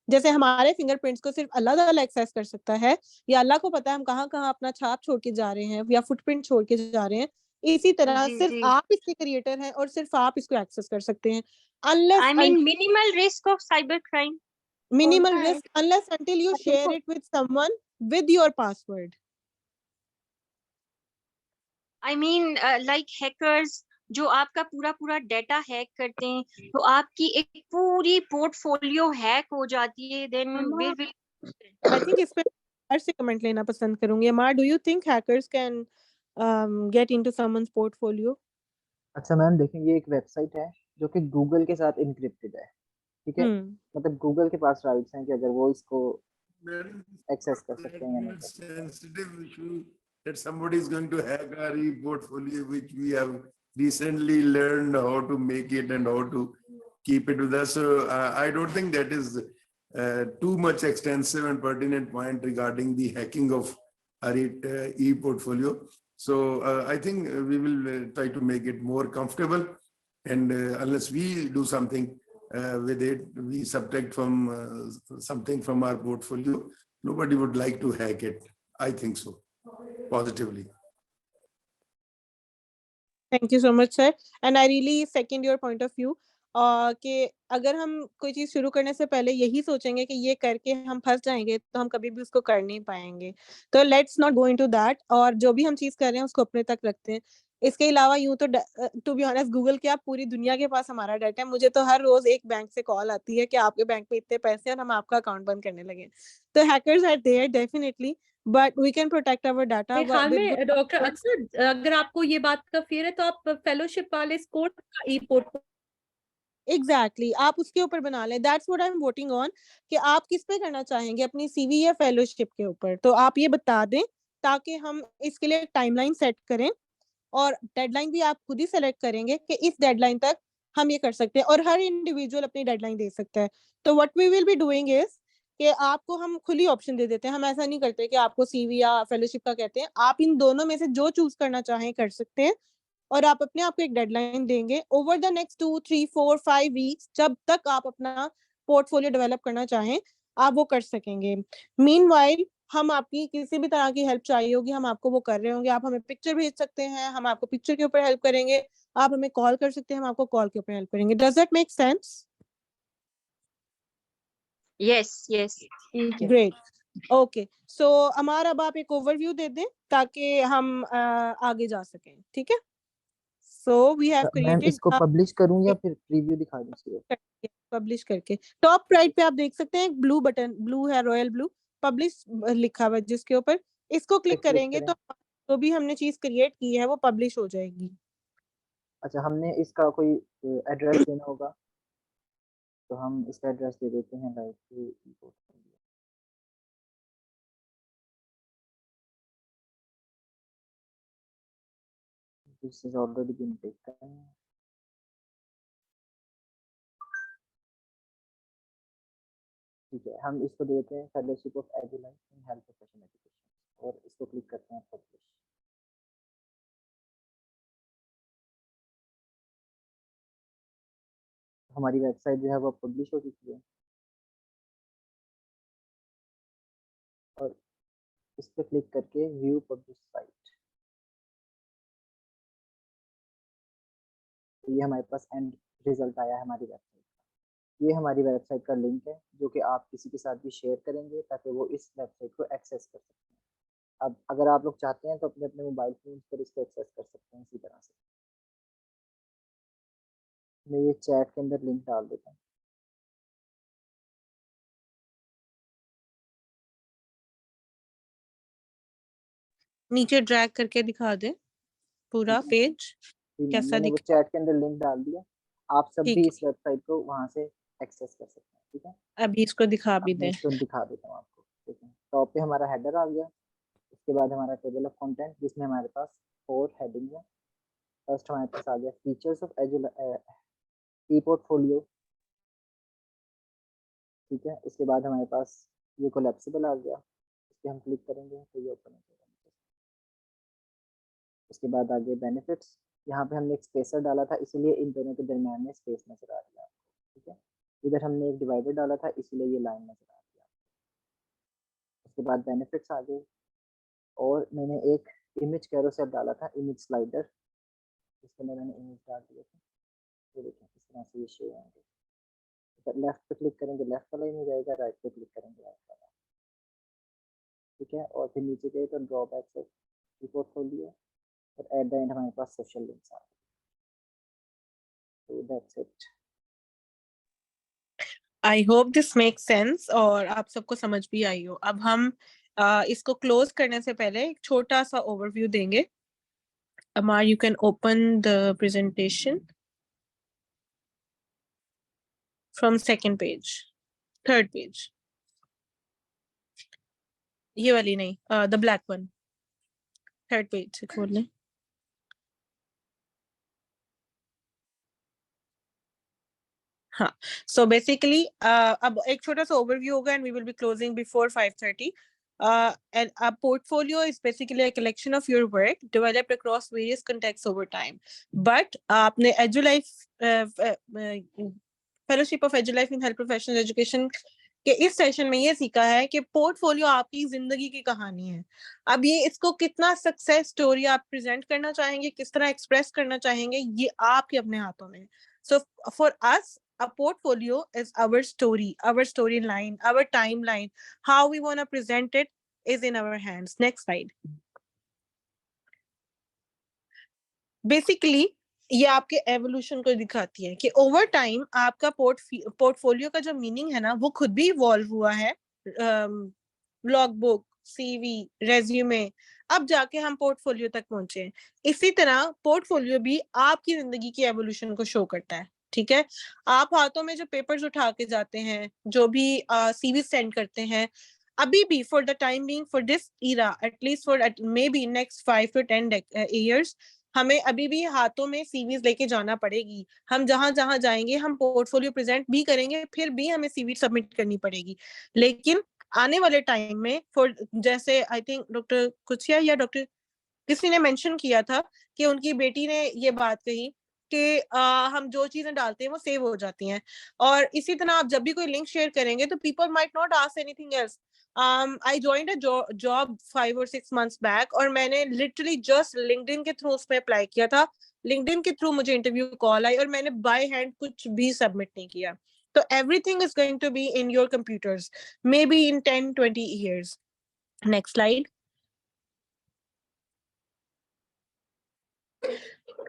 जैसे हमारे फिंगरप्रिंट्स को सिर्फ अल्लाह ताला एक्सेस कर सकता है, या अल्लाह को पता है हम कहाँ कहाँ अपना छाप छोड़ के जा रहे हैं या फुटप्रिंट छोड़ के जा रहे हैं. इसी तरह सिर्फ आप इसके क्रिएटर हैं और सिर्फ आप इसको एक्सेस कर सकते हैं. I mean minimal risk of cyber crime. Minimal risk unless until you share it with someone with your password. I mean like hackers जो आपका पूरा डेटा हैक करते हैं, तो आपकी एक पूरी पोर्टफोलियो हैक हो जाती है. Then where will I think इस पे हर से कमेंट लेना पसंद करूंगी. अमार, do you think hackers can get into someone's portfolio? अच्छा मैम, देखें ये एक वेबसाइट है जो कि गूगल के साथ इंक्रिप्टेड है. ठीक है, मतलब गूगल के पास राइट्स हैं कि अगर वो इसको एक्सेस कर सकते हैं या नहीं। Sensitive issue that somebody is going to hack our e-portfolio, which we have recently learned how to make it and how to keep it with us. So I don't think that is too much extensive and pertinent point regarding the hacking of our e-portfolio. So I think we will try to make it more comfortable, and unless we do something with it, we subtract from something from our portfolio, nobody would like to hack it. I think so, positively. Thank you so much, sir. And I really second your point of view. कि अगर हम कोई चीज शुरू करने से पहले यही सोचेंगे कि ये करके हम फंस जाएंगे तो हम कभी भी उसको कर नहीं पाएंगे। तो let's not go into that, और जो भी हम चीज कर रहे हैं उसको अपने तक रखते हैं। इसके अलावा यूं तो टू बी ऑनेस्ट गूगल के आप पूरी दुनिया के पास हमारा डाटा है। मुझे तो हर रोज एक बैंक से कॉल आती है कि आपके बैंक में इतने पैसे हैं और हम आपका अकाउंट बंद करने लगे। तो hackers are there definitely, but we can protect our data. हाल में डॉक्टर अक्सर, अगर आपको ये बात का फियर है तो आप फेलोशिप वाले स्कोर का ई-पोर्ट एग्जैक्टली आप उसके ऊपर बना लें। That's what I am voting on, कि आप किस पे करना चाहेंगे, अपनी सीवी या फेलोशिप के ऊपर। तो आप ये बता दें ताकि हम इसके लिए टाइमलाइन सेट करें, और डेडलाइन भी आप खुद ही सेलेक्ट करेंगे कि इस डेडलाइन तक हम ये कर सकते हैं, और हर इंडिविजुअल अपनी डेडलाइन दे सकता है। तो what we will be doing is कि आपको हम खुली ऑप्शन दे देते हैं। हम ऐसा नहीं करते कि आपको सीवी या फेलोशिप का कहते हैं। आप इन दोनों में से जो चूज करना चाहें कर सकते हैं, और आप अपने आप को एक डेडलाइन देंगे ओवर द नेक्स्ट 2, 3, 4, 5 वीक्स, जब तक आप अपना पोर्टफोलियो डेवलप करना चाहें आप वो कर सकेंगे। मीनवाइल हम आपकी किसी भी तरह की हेल्प चाहिए होगी हम आपको वो कर रहे होंगे। आप हमें पिक्चर भेज सकते हैं, हम आपको पिक्चर के ऊपर हेल्प करेंगे। आप हमें कॉल कर सकते हैं, हम आपको कॉल के ऊपर हेल्प करेंगे। Does that make sense? Yes yes, great, okay. So हमारा अब आप एक ओवरव्यू दे दें ताकि हम आगे जा सकें, ठीक है? So we have ma'am created इसको पब्लिश करूं या फिर प्रीव्यू दिखा दूं सिर्फ? पब्लिश करके टॉप राइट पे आप देख सकते हैं एक ब्लू बटन, ब्लू है, रॉयल ब्लू, पब्लिश लिखा हुआ है जिसके ऊपर इसको क्लिक करेंगे तो जो भी हमने चीज क्रिएट की है वो पब्लिश हो जाएगी। अच्छा, हमने इसका कोई एड्रेस देना होगा तो हम इसका एड्रेस दे देते हैं like This has already been taken. ठीक है, हम इसको देते हैं fellowship of Edulife in health profession education, और इसको क्लिक करते हैं पब्लिश। हमारी वेबसाइट जो है वो पब्लिश हो चुकी है, और इस पर क्लिक करके व्यू पब्लिश साइट, ये हमारे पास एंड रिजल्ट आया है हमारी वेबसाइट का। ये हमारी वेबसाइट का लिंक है जो कि आप किसी के साथ भी शेयर करेंगे ताकि वो इस वेबसाइट को एक्सेस कर सकें। अब अगर आप लोग चाहते हैं तो अपने अपने मोबाइल फोन पर इसको एक्सेस कर सकते हैं इसी तरह से। मैं ये चैट के अंदर लिंक डाल देता हूँ। नीचे ड्रैग करके दिखा दे पूरा पेज कैसा मैंने वो दिख। चैट के अंदर लिंक डाल दिया, आप सब भी इस वेबसाइट को वहां से एक्सेस कर सकते हैं। ठीक है, अभी इसको दिखा भी दे। इसको दिखा देता हूँ आपको। ठीक है, टॉप पे हमारा हेडर आ गया, उसके बाद हमारा टेबल ऑफ कंटेंट जिसमें हमारे पास 4 हेडिंग है। फर्स्ट हमारे पास आ गया फीचर्स ऑफ ई पोर्टफोलियो। ठीक है, इसके बाद हमारे पास ये कोलैप्सिबल आ गया, इस पर हम क्लिक करेंगे तो ये ओपन हो जाएगा। उसके बाद आगे बेनिफिट्स, यहाँ पे हमने एक स्पेसर डाला था इसलिए इन दोनों के दरम्यान में स्पेस नजर आ रही है आपको। ठीक है, इधर हमने एक डिवाइडर डाला था इसलिए ये लाइन नजर आ रही है। उसके बाद बेनिफिट्स आ गए, और मैंने एक इमेज कैरोसेल डाला था, इमेज स्लाइडर, इसके अंदर मैंने इमेज डाल दिया था। ये देखें इस तरह से ये शो होंगे। लेफ्ट पे क्लिक करेंगे लेफ्ट वाला इमेज आएगा, राइट पे क्लिक करेंगे राइट वाला। ठीक है, और फिर नीचे गए तो ड्रॉबैक्स ऑफ ई पोर्टफोलियो, और एट द एंड हमारे पास सोशल लिंक्स आ गए। तो that's it. I hope this make sense और आप सबको समझ भी आई हो। अब हम इसको क्लोज करने से पहले एक छोटा सा ओवरव्यू देंगे। Amar, you can open the presentation. From second page, third page, ये वाली नहीं, the black one, third page से खोल लें। हाँ, सो बेसिकली अब एक छोटा सा ओवरव्यू होगा and we will be closing before 5:30. And a portfolio is basically a collection of your work developed across various contexts over time. But आपने EduLife Fellowship of EduLife in Health Professional Education के इस session में ये सीखा है कि portfolio आपकी जिंदगी की कहानी है। अब ये इसको कितना सक्सेस स्टोरी आप प्रेजेंट करना चाहेंगे, किस तरह एक्सप्रेस करना चाहेंगे, ये आपके अपने हाथों में। So for us, a portfolio is our storyline, our timeline. How we want to present it is in our hands. Next slide. Basically, ये आपके एवोल्यूशन को दिखाती है कि ओवर टाइम आपका पोर्टफोलियो का जो मीनिंग है ना, वो खुद भी इवॉल्व हुआ है। लॉग बुक, सीवी, रेज्यूमे, अब जाके हम पोर्टफोलियो तक पहुंचे हैं। इसी तरह पोर्टफोलियो भी आपकी जिंदगी की एवोल्यूशन को शो करता है। ठीक है, आप हाथों में जो पेपर्स उठा के जाते हैं, जो भी सीवी सेंड करते हैं, अभी भी for the time being, for this era, at least for maybe next 5 to 10 years, हमें अभी भी हाथों में सीवीज लेके जाना पड़ेगी। हम जहां जहां जाएंगे हम पोर्टफोलियो प्रेजेंट भी करेंगे, फिर भी हमें सीवी सबमिट करनी पड़ेगी। लेकिन आने वाले टाइम में फॉर, जैसे आई थिंक डॉक्टर कुचिया या डॉक्टर किसी ने मेंशन किया था कि उनकी बेटी ने ये बात कही कि हम जो चीजें डालते हैं वो सेव हो जाती हैं, और इसी तरह आप जब भी कोई लिंक शेयर करेंगे तो people might not ask anything else. I joined a job 5 or 6 months back, और मैंने लिटरली जस्ट लिंक्डइन के थ्रू उसमें अप्लाई किया था। लिंक्डइन के थ्रू मुझे इंटरव्यू कॉल आई और मैंने बाय हैंड कुछ भी सबमिट नहीं किया। तो everything is going to be in your computers, maybe in 10-20 years. Next slide.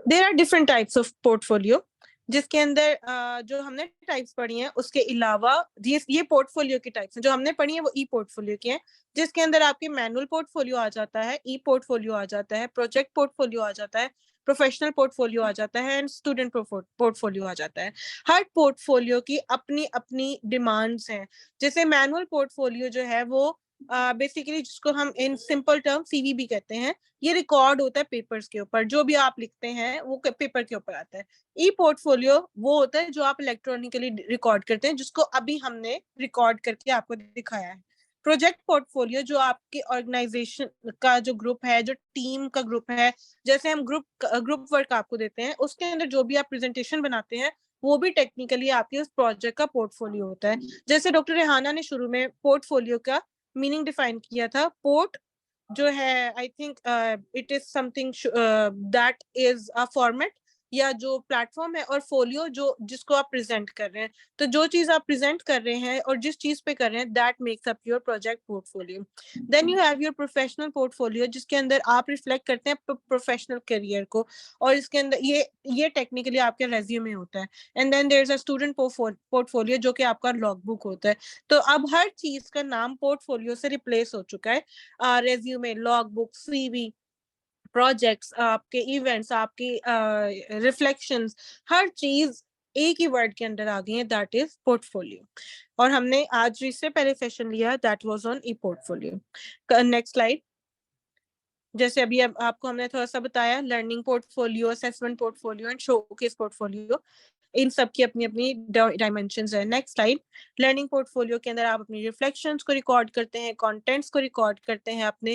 There are different types of portfolio, जिसके अंदर जो हमने टाइप्स पढ़ी हैं उसके अलावा ये पोर्टफोलियो की टाइप्स हैं जो हमने पढ़ी हैं, वो ई पोर्टफोलियो की हैं, जिसके अंदर आपके मैनुअल पोर्टफोलियो आ जाता है, ई पोर्टफोलियो आ जाता है, प्रोजेक्ट पोर्टफोलियो आ जाता है, प्रोफेशनल पोर्टफोलियो आ जाता है एंड स्टूडेंट पोर्टफोलियो आ जाता है। हर पोर्टफोलियो की अपनी अपनी डिमांड्स हैं। जैसे मैनुअल पोर्टफोलियो जो है वो बेसिकली जिसको हम इन सिंपल टर्म सीवी भी कहते हैं, ये रिकॉर्ड होता है पेपर्स के ऊपर, जो भी आप लिखते हैं वो पेपर के ऊपर आता है। ई पोर्टफोलियो वो होता है जो आप इलेक्ट्रॉनिकली रिकॉर्ड करते हैं, जिसको अभी हमने रिकॉर्ड करके आपको दिखाया है। प्रोजेक्ट पोर्टफोलियो जो आपकी ऑर्गेनाइजेशन का जो ग्रुप है, जो टीम का ग्रुप है, जैसे हम ग्रुप वर्क आपको देते हैं, उसके अंदर जो भी आप प्रेजेंटेशन बनाते हैं वो भी टेक्निकली आपके उस प्रोजेक्ट का पोर्टफोलियो होता है। जैसे डॉक्टर रेहाना ने शुरू में पोर्टफोलियो का मीनिंग डिफाइन किया था। पोर्ट जो है, I think it is something that is a format या जो प्लेटफॉर्म है, और फोलियो जो जिसको आप प्रेजेंट कर रहे हैं। तो जो चीज आप प्रेजेंट कर रहे हैं और जिस चीज पे कर रहे हैं, that makes up your project portfolio. Then you have your professional portfolio, जिसके अंदर आप रिफ्लेक्ट करते हैं प्रोफेशनल करियर को, और इसके अंदर ये टेक्निकली आपके रेज्यूमे होता है। And then there is a student portfolio जो कि आपका लॉग बुक होता है। तो अब हर चीज का नाम पोर्टफोलियो से रिप्लेस हो चुका है। Resume, log book, CV, projects, आपके इवेंट्स, आपकी रिफ्लेक्शंस, हर चीज एक ही वर्ड के अंदर आ गई है, दैट इज पोर्टफोलियो। और हमने आज इससे पहले सेशन लिया, that was on E portfolio. Next slide. जैसे अभी आपको हमने थोड़ा सा बताया, learning portfolio, assessment portfolio and showcase portfolio, इन सब की अपनी अपनी डायमेंशंस है। Next slide. लर्निंग पोर्टफोलियो के अंदर आप अपनी रिफ्लेक्शंस को रिकॉर्ड करते हैं, कंटेंट्स को रिकॉर्ड करते हैं, अपने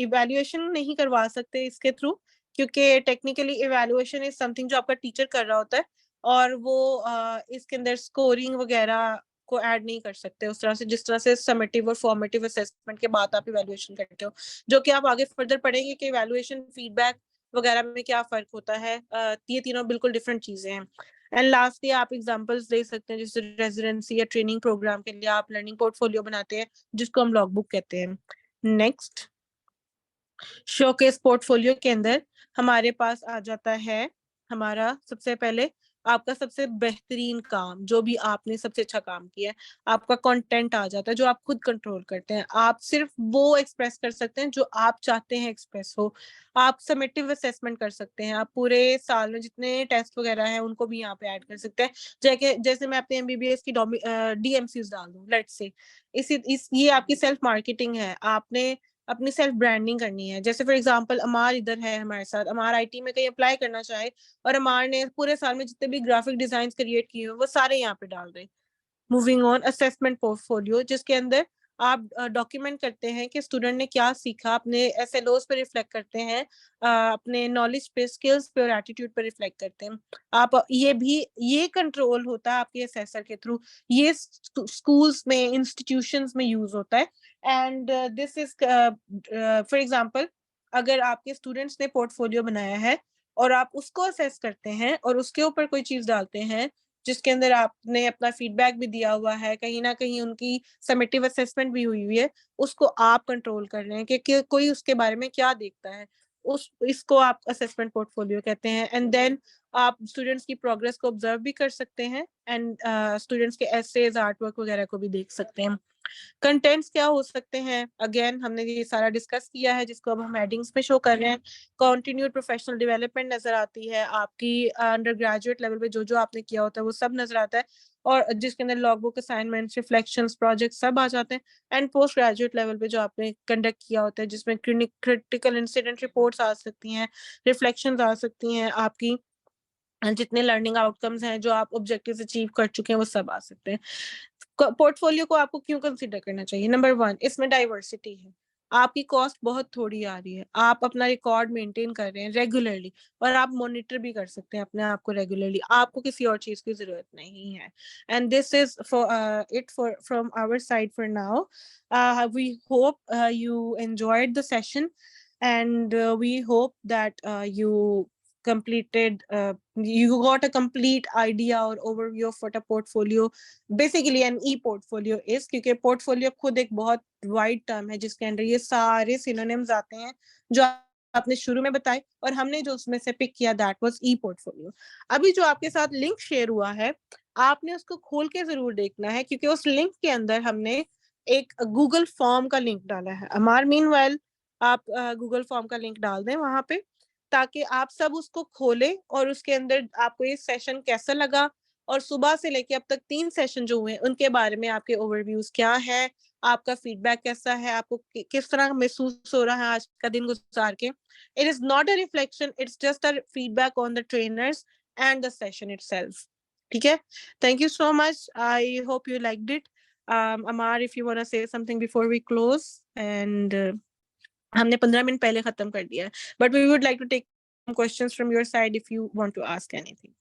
इवैल्यूएशन नहीं करवा सकते इसके थ्रू, क्योंकि टेक्निकली इवैल्यूएशन इज समथिंग जो आपका टीचर कर रहा होता है, और वो इसके अंदर स्कोरिंग वगैरह को ऐड नहीं कर सकते उस तरह से, जिस तरह से समेटिव और फॉर्मेटिव असेसमेंट के बाद आप इवैल्यूएशन करते हो, जो कि आप आगे फर्दर पढ़ेंगे कि इवैल्यूएशन, फीडबैक वगैरह में क्या फर्क होता है। ये तीनों बिल्कुल डिफरेंट चीजें हैं। एंड लास्टली आप एग्जांपल्स दे सकते हैं, जैसे रेजिडेंसी या ट्रेनिंग प्रोग्राम के लिए आप लर्निंग पोर्टफोलियो बनाते हैं, जिसको हम लॉग बुक कहते हैं। नेक्स्ट, शोकेस पोर्टफोलियो के अंदर हमारे पास आ जाता है हमारा सबसे पहले आपका सबसे बेहतरीन काम, जो भी आपने सबसे अच्छा काम किया है, आपका कंटेंट आ जाता है जो आप खुद कंट्रोल करते हैं। आप सिर्फ वो एक्सप्रेस कर सकते हैं जो आप चाहते हैं एक्सप्रेस हो। आप समेटिव असेसमेंट कर सकते हैं, आप पूरे साल में जितने टेस्ट वगैरह हैं उनको भी यहाँ पे ऐड कर सकते हैं। जैसे मैं अपने MBBS की DMCs डाल दूं, लेट्स से, ये आपकी सेल्फ मार्केटिंग है। आपने अपनी सेल्फ ब्रांडिंग करनी है। जैसे फॉर एग्जांपल अमार इधर है हमारे साथ, अमार IT में कहीं अप्लाई करना चाहे और अमार ने पूरे साल में जितने भी ग्राफिक डिजाइन क्रिएट किए हुए वो सारे यहाँ पे डाल दें। मूविंग ऑन, असेसमेंट पोर्टफोलियो, जिसके अंदर आप डॉक्यूमेंट करते हैं कि स्टूडेंट ने क्या सीखा, अपने SLOs पे रिफ्लेक्ट करते हैं, अपने नॉलेज पे, स्किल्स पे और एटीट्यूड पे रिफ्लेक्ट करते हैं। आप ये कंट्रोल होता है आपके असेसर के थ्रू। ये स्कूल्स में, इंस्टीट्यूशंस में यूज होता है। And this is for example, अगर आपके स्टूडेंट्स ने पोर्टफोलियो बनाया है और आप उसको असेस करते हैं और उसके ऊपर कोई चीज डालते हैं जिसके अंदर आपने अपना फीडबैक भी दिया हुआ है, कहीं ना कहीं उनकी समेटिव असेसमेंट भी हुई है, उसको आप कंट्रोल कर रहे हैं कि कोई उसके बारे में क्या देखता है, इसको आप असेसमेंट पोर्टफोलियो कहते हैं। एंड देन आप स्टूडेंट्स की प्रोग्रेस को ऑब्जर्व भी कर सकते हैं एंड स्टूडेंट्स के एसेज, आर्ट वर्क वगैरह को भी देख सकते हैं। कंटेंट्स क्या हो सकते हैं, अगेन हमने ये सारा डिस्कस किया है, जिसको अब हम हेडिंग्स में शो कर रहे हैं। कंटिन्यूड प्रोफेशनल डेवलपमेंट नजर आती है, आपकी अंडर ग्रेजुएट लेवल पे जो जो आपने किया होता है वो सब नजर आता है, और जिसके अंदर लॉगबुक, असाइनमेंट्स, रिफ्लेक्शंस, प्रोजेक्ट सब आ जाते हैं। एंड पोस्ट ग्रेजुएट लेवल पे जो आपने कंडक्ट किया होता है, जिसमें क्रिटिकल इंसिडेंट रिपोर्ट्स आ सकती हैं, रिफ्लेक्शंस आ सकती हैं, आपकी जितने लर्निंग आउटकम्स हैं, जो आप ऑब्जेक्टिव्स अचीव कर चुके हैं, वो सब आ सकते हैं। पोर्टफोलियो को आपको क्यों कंसीडर करना चाहिए? नंबर 1, इसमें डाइवर्सिटी है। आपकी कॉस्ट बहुत थोड़ी आ रही है, आप अपना रिकॉर्ड मेंटेन कर रहे हैं रेगुलरली, और आप मॉनिटर भी कर सकते हैं अपने आप को रेगुलरली। आपको किसी और चीज की जरूरत नहीं है। And this is for from our side for now. We hope you enjoyed the session, and we hope that you got a complete idea or overview of what a portfolio, basically an e-portfolio is, क्योंकि portfolio खुद एक बहुत wide term है जिसके अंदर ये सारे synonyms आते हैं जो आपने शुरू में बताए, और हमने जो उसमें से पिक किया that was e-portfolio। अभी जो आपके साथ लिंक शेयर हुआ है, आपने उसको खोल के जरूर देखना है, क्योंकि उस लिंक के अंदर हमने एक गूगल फॉर्म का लिंक डाला है। अमार मीनवाइल आप गूगल फॉर्म का लिंक डाल दें वहां पे, ताकि आप सब उसको खोलें और उसके अंदर आपको ये सेशन कैसा लगा, और सुबह से लेके अब तक 3 सेशन जो हुए हैं उनके बारे में आपके ओवरव्यूज क्या है, आपका फीडबैक कैसा है, आपको किस तरह महसूस हो रहा है आज का दिन गुजार के। It is not a reflection, it's just a feedback on the trainers and the session itself. ठीक है, thank you so much, I hope you liked it. Amar, if you want to say something before we close, and हमने 15 minute पहले खत्म कर दिया है, but we would like to take some questions from your side if you want to ask anything.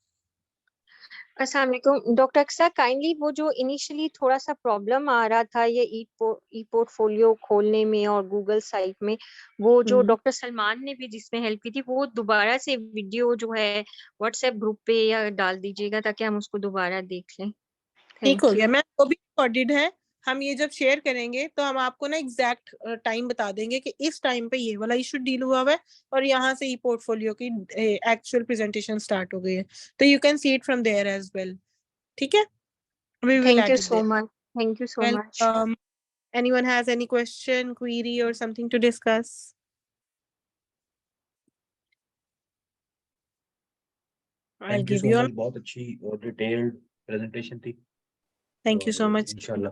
अस्सलाम वालेकुम doctor अक्सर, kindly वो जो इनिशियली थोड़ा सा प्रॉब्लम आ रहा था ये ई पोर्टफोलियो खोलने में और गूगल साइट में, वो जो डॉक्टर सलमान ने भी जिसमें हेल्प की थी, वो दोबारा से वीडियो जो है व्हाट्सएप ग्रुप पे या डाल दीजिएगा ताकि हम उसको दोबारा देख लें। ठीक हो गया, मैं वो भी रिकॉर्डेड है। हम ये जब शेयर करेंगे तो हम आपको ना एग्जैक्ट टाइम बता देंगे कि इस टाइम पे ये वाला इशू डील हुआ है और यहाँ से ई पोर्टफोलियो की एक्चुअल प्रेजेंटेशन स्टार्ट हो गई है, तो you can see it from there as well. ठीक है, we will thank you so much, thank you so much. Anyone has any question, query or something to discuss? I'll Thank you give so you much, बहुत अच्छी और detailed presentation थी। Thank you so much. इंशाल्लाह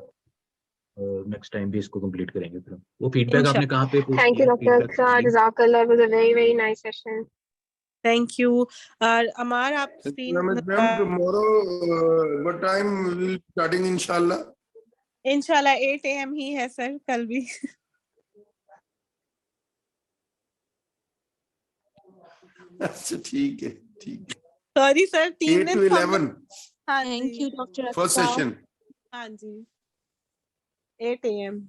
next time भी इसको complete करेंगे। फिर वो फीडबैक आपने कहाँ पे पोस्ट Thank you, किया? Dr. Aksar. Jazakallah. It was a very, very nice session. Thank you. Amar, आप screen tomorrow what time will starting inshallah? इंशाल्लाह 8 AM ही है सर, कल भी। अच्छा ठीक है, ठीक है। Sorry sir, 3 8 to 11. हाँ Thank you, Dr. Aksar. First session. हाँ जी, 8 AM.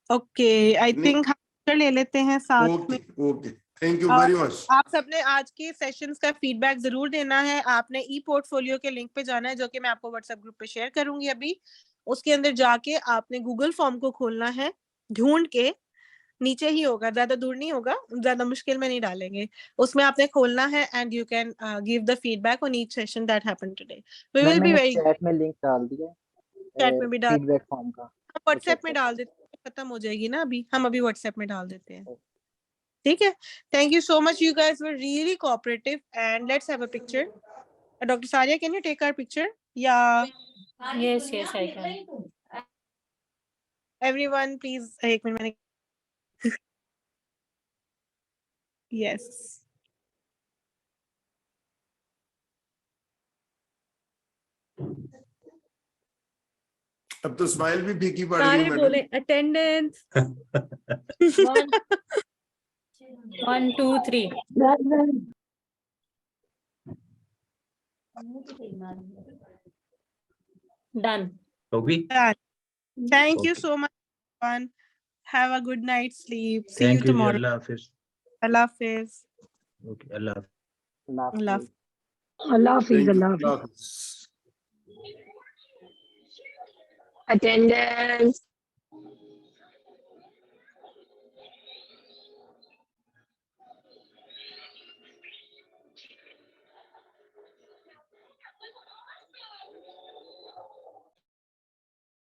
ओके, आई थिंक हम ले लेते हैं साथ में। Okay, thank you very much. आप सबने आज के सेशंस का फीडबैक जरूर देना है। आपने ई पोर्टफोलियो के लिंक पे जाना है, जो कि मैं आपको व्हाट्सएप ग्रुप पे शेयर करूंगी अभी। उसके अंदर जाके आपने गूगल फॉर्म को खोलना है ढूंढ के, नीचे ही होगा, ज्यादा दूर नहीं होगा, ज्यादा मुश्किल में नहीं डालेंगे। उसमें आपने खोलना है and you can give the feedback on each session that happened today. We will be मैंने वेरी चैट में लिंक डाल दिया चैट में भी डाल, फीडबैक फॉर्म का, हम व्हाट्सएप में डाल देते हैं, खत्म हो जाएगी ना अभी, हम अभी व्हाट्सएप में डाल देते हैं। ठीक है, thank you so much, you guys were really cooperative and let's have a picture. Doctor Saria, can you take our picture? या Yes, yes, I can. Everyone please, एक मिनट मैंने यस अब तो स्माइल भी फीकी पड़ गई सारे मैडम। बोले अटेंडेंस। 1, 2, 3. Done. होगी। Thank you Okay. So much everyone, have a good night sleep, see thank you you जी, tomorrow। अल्लाह हाफिज। अल्लाह हाफिज। ओके, अल्लाह हाफिज। अल्लाह हाफिज। अल्लाह हाफिज। Thank you. अल्लाह हाफिज। Allah Hafiz. Attendance.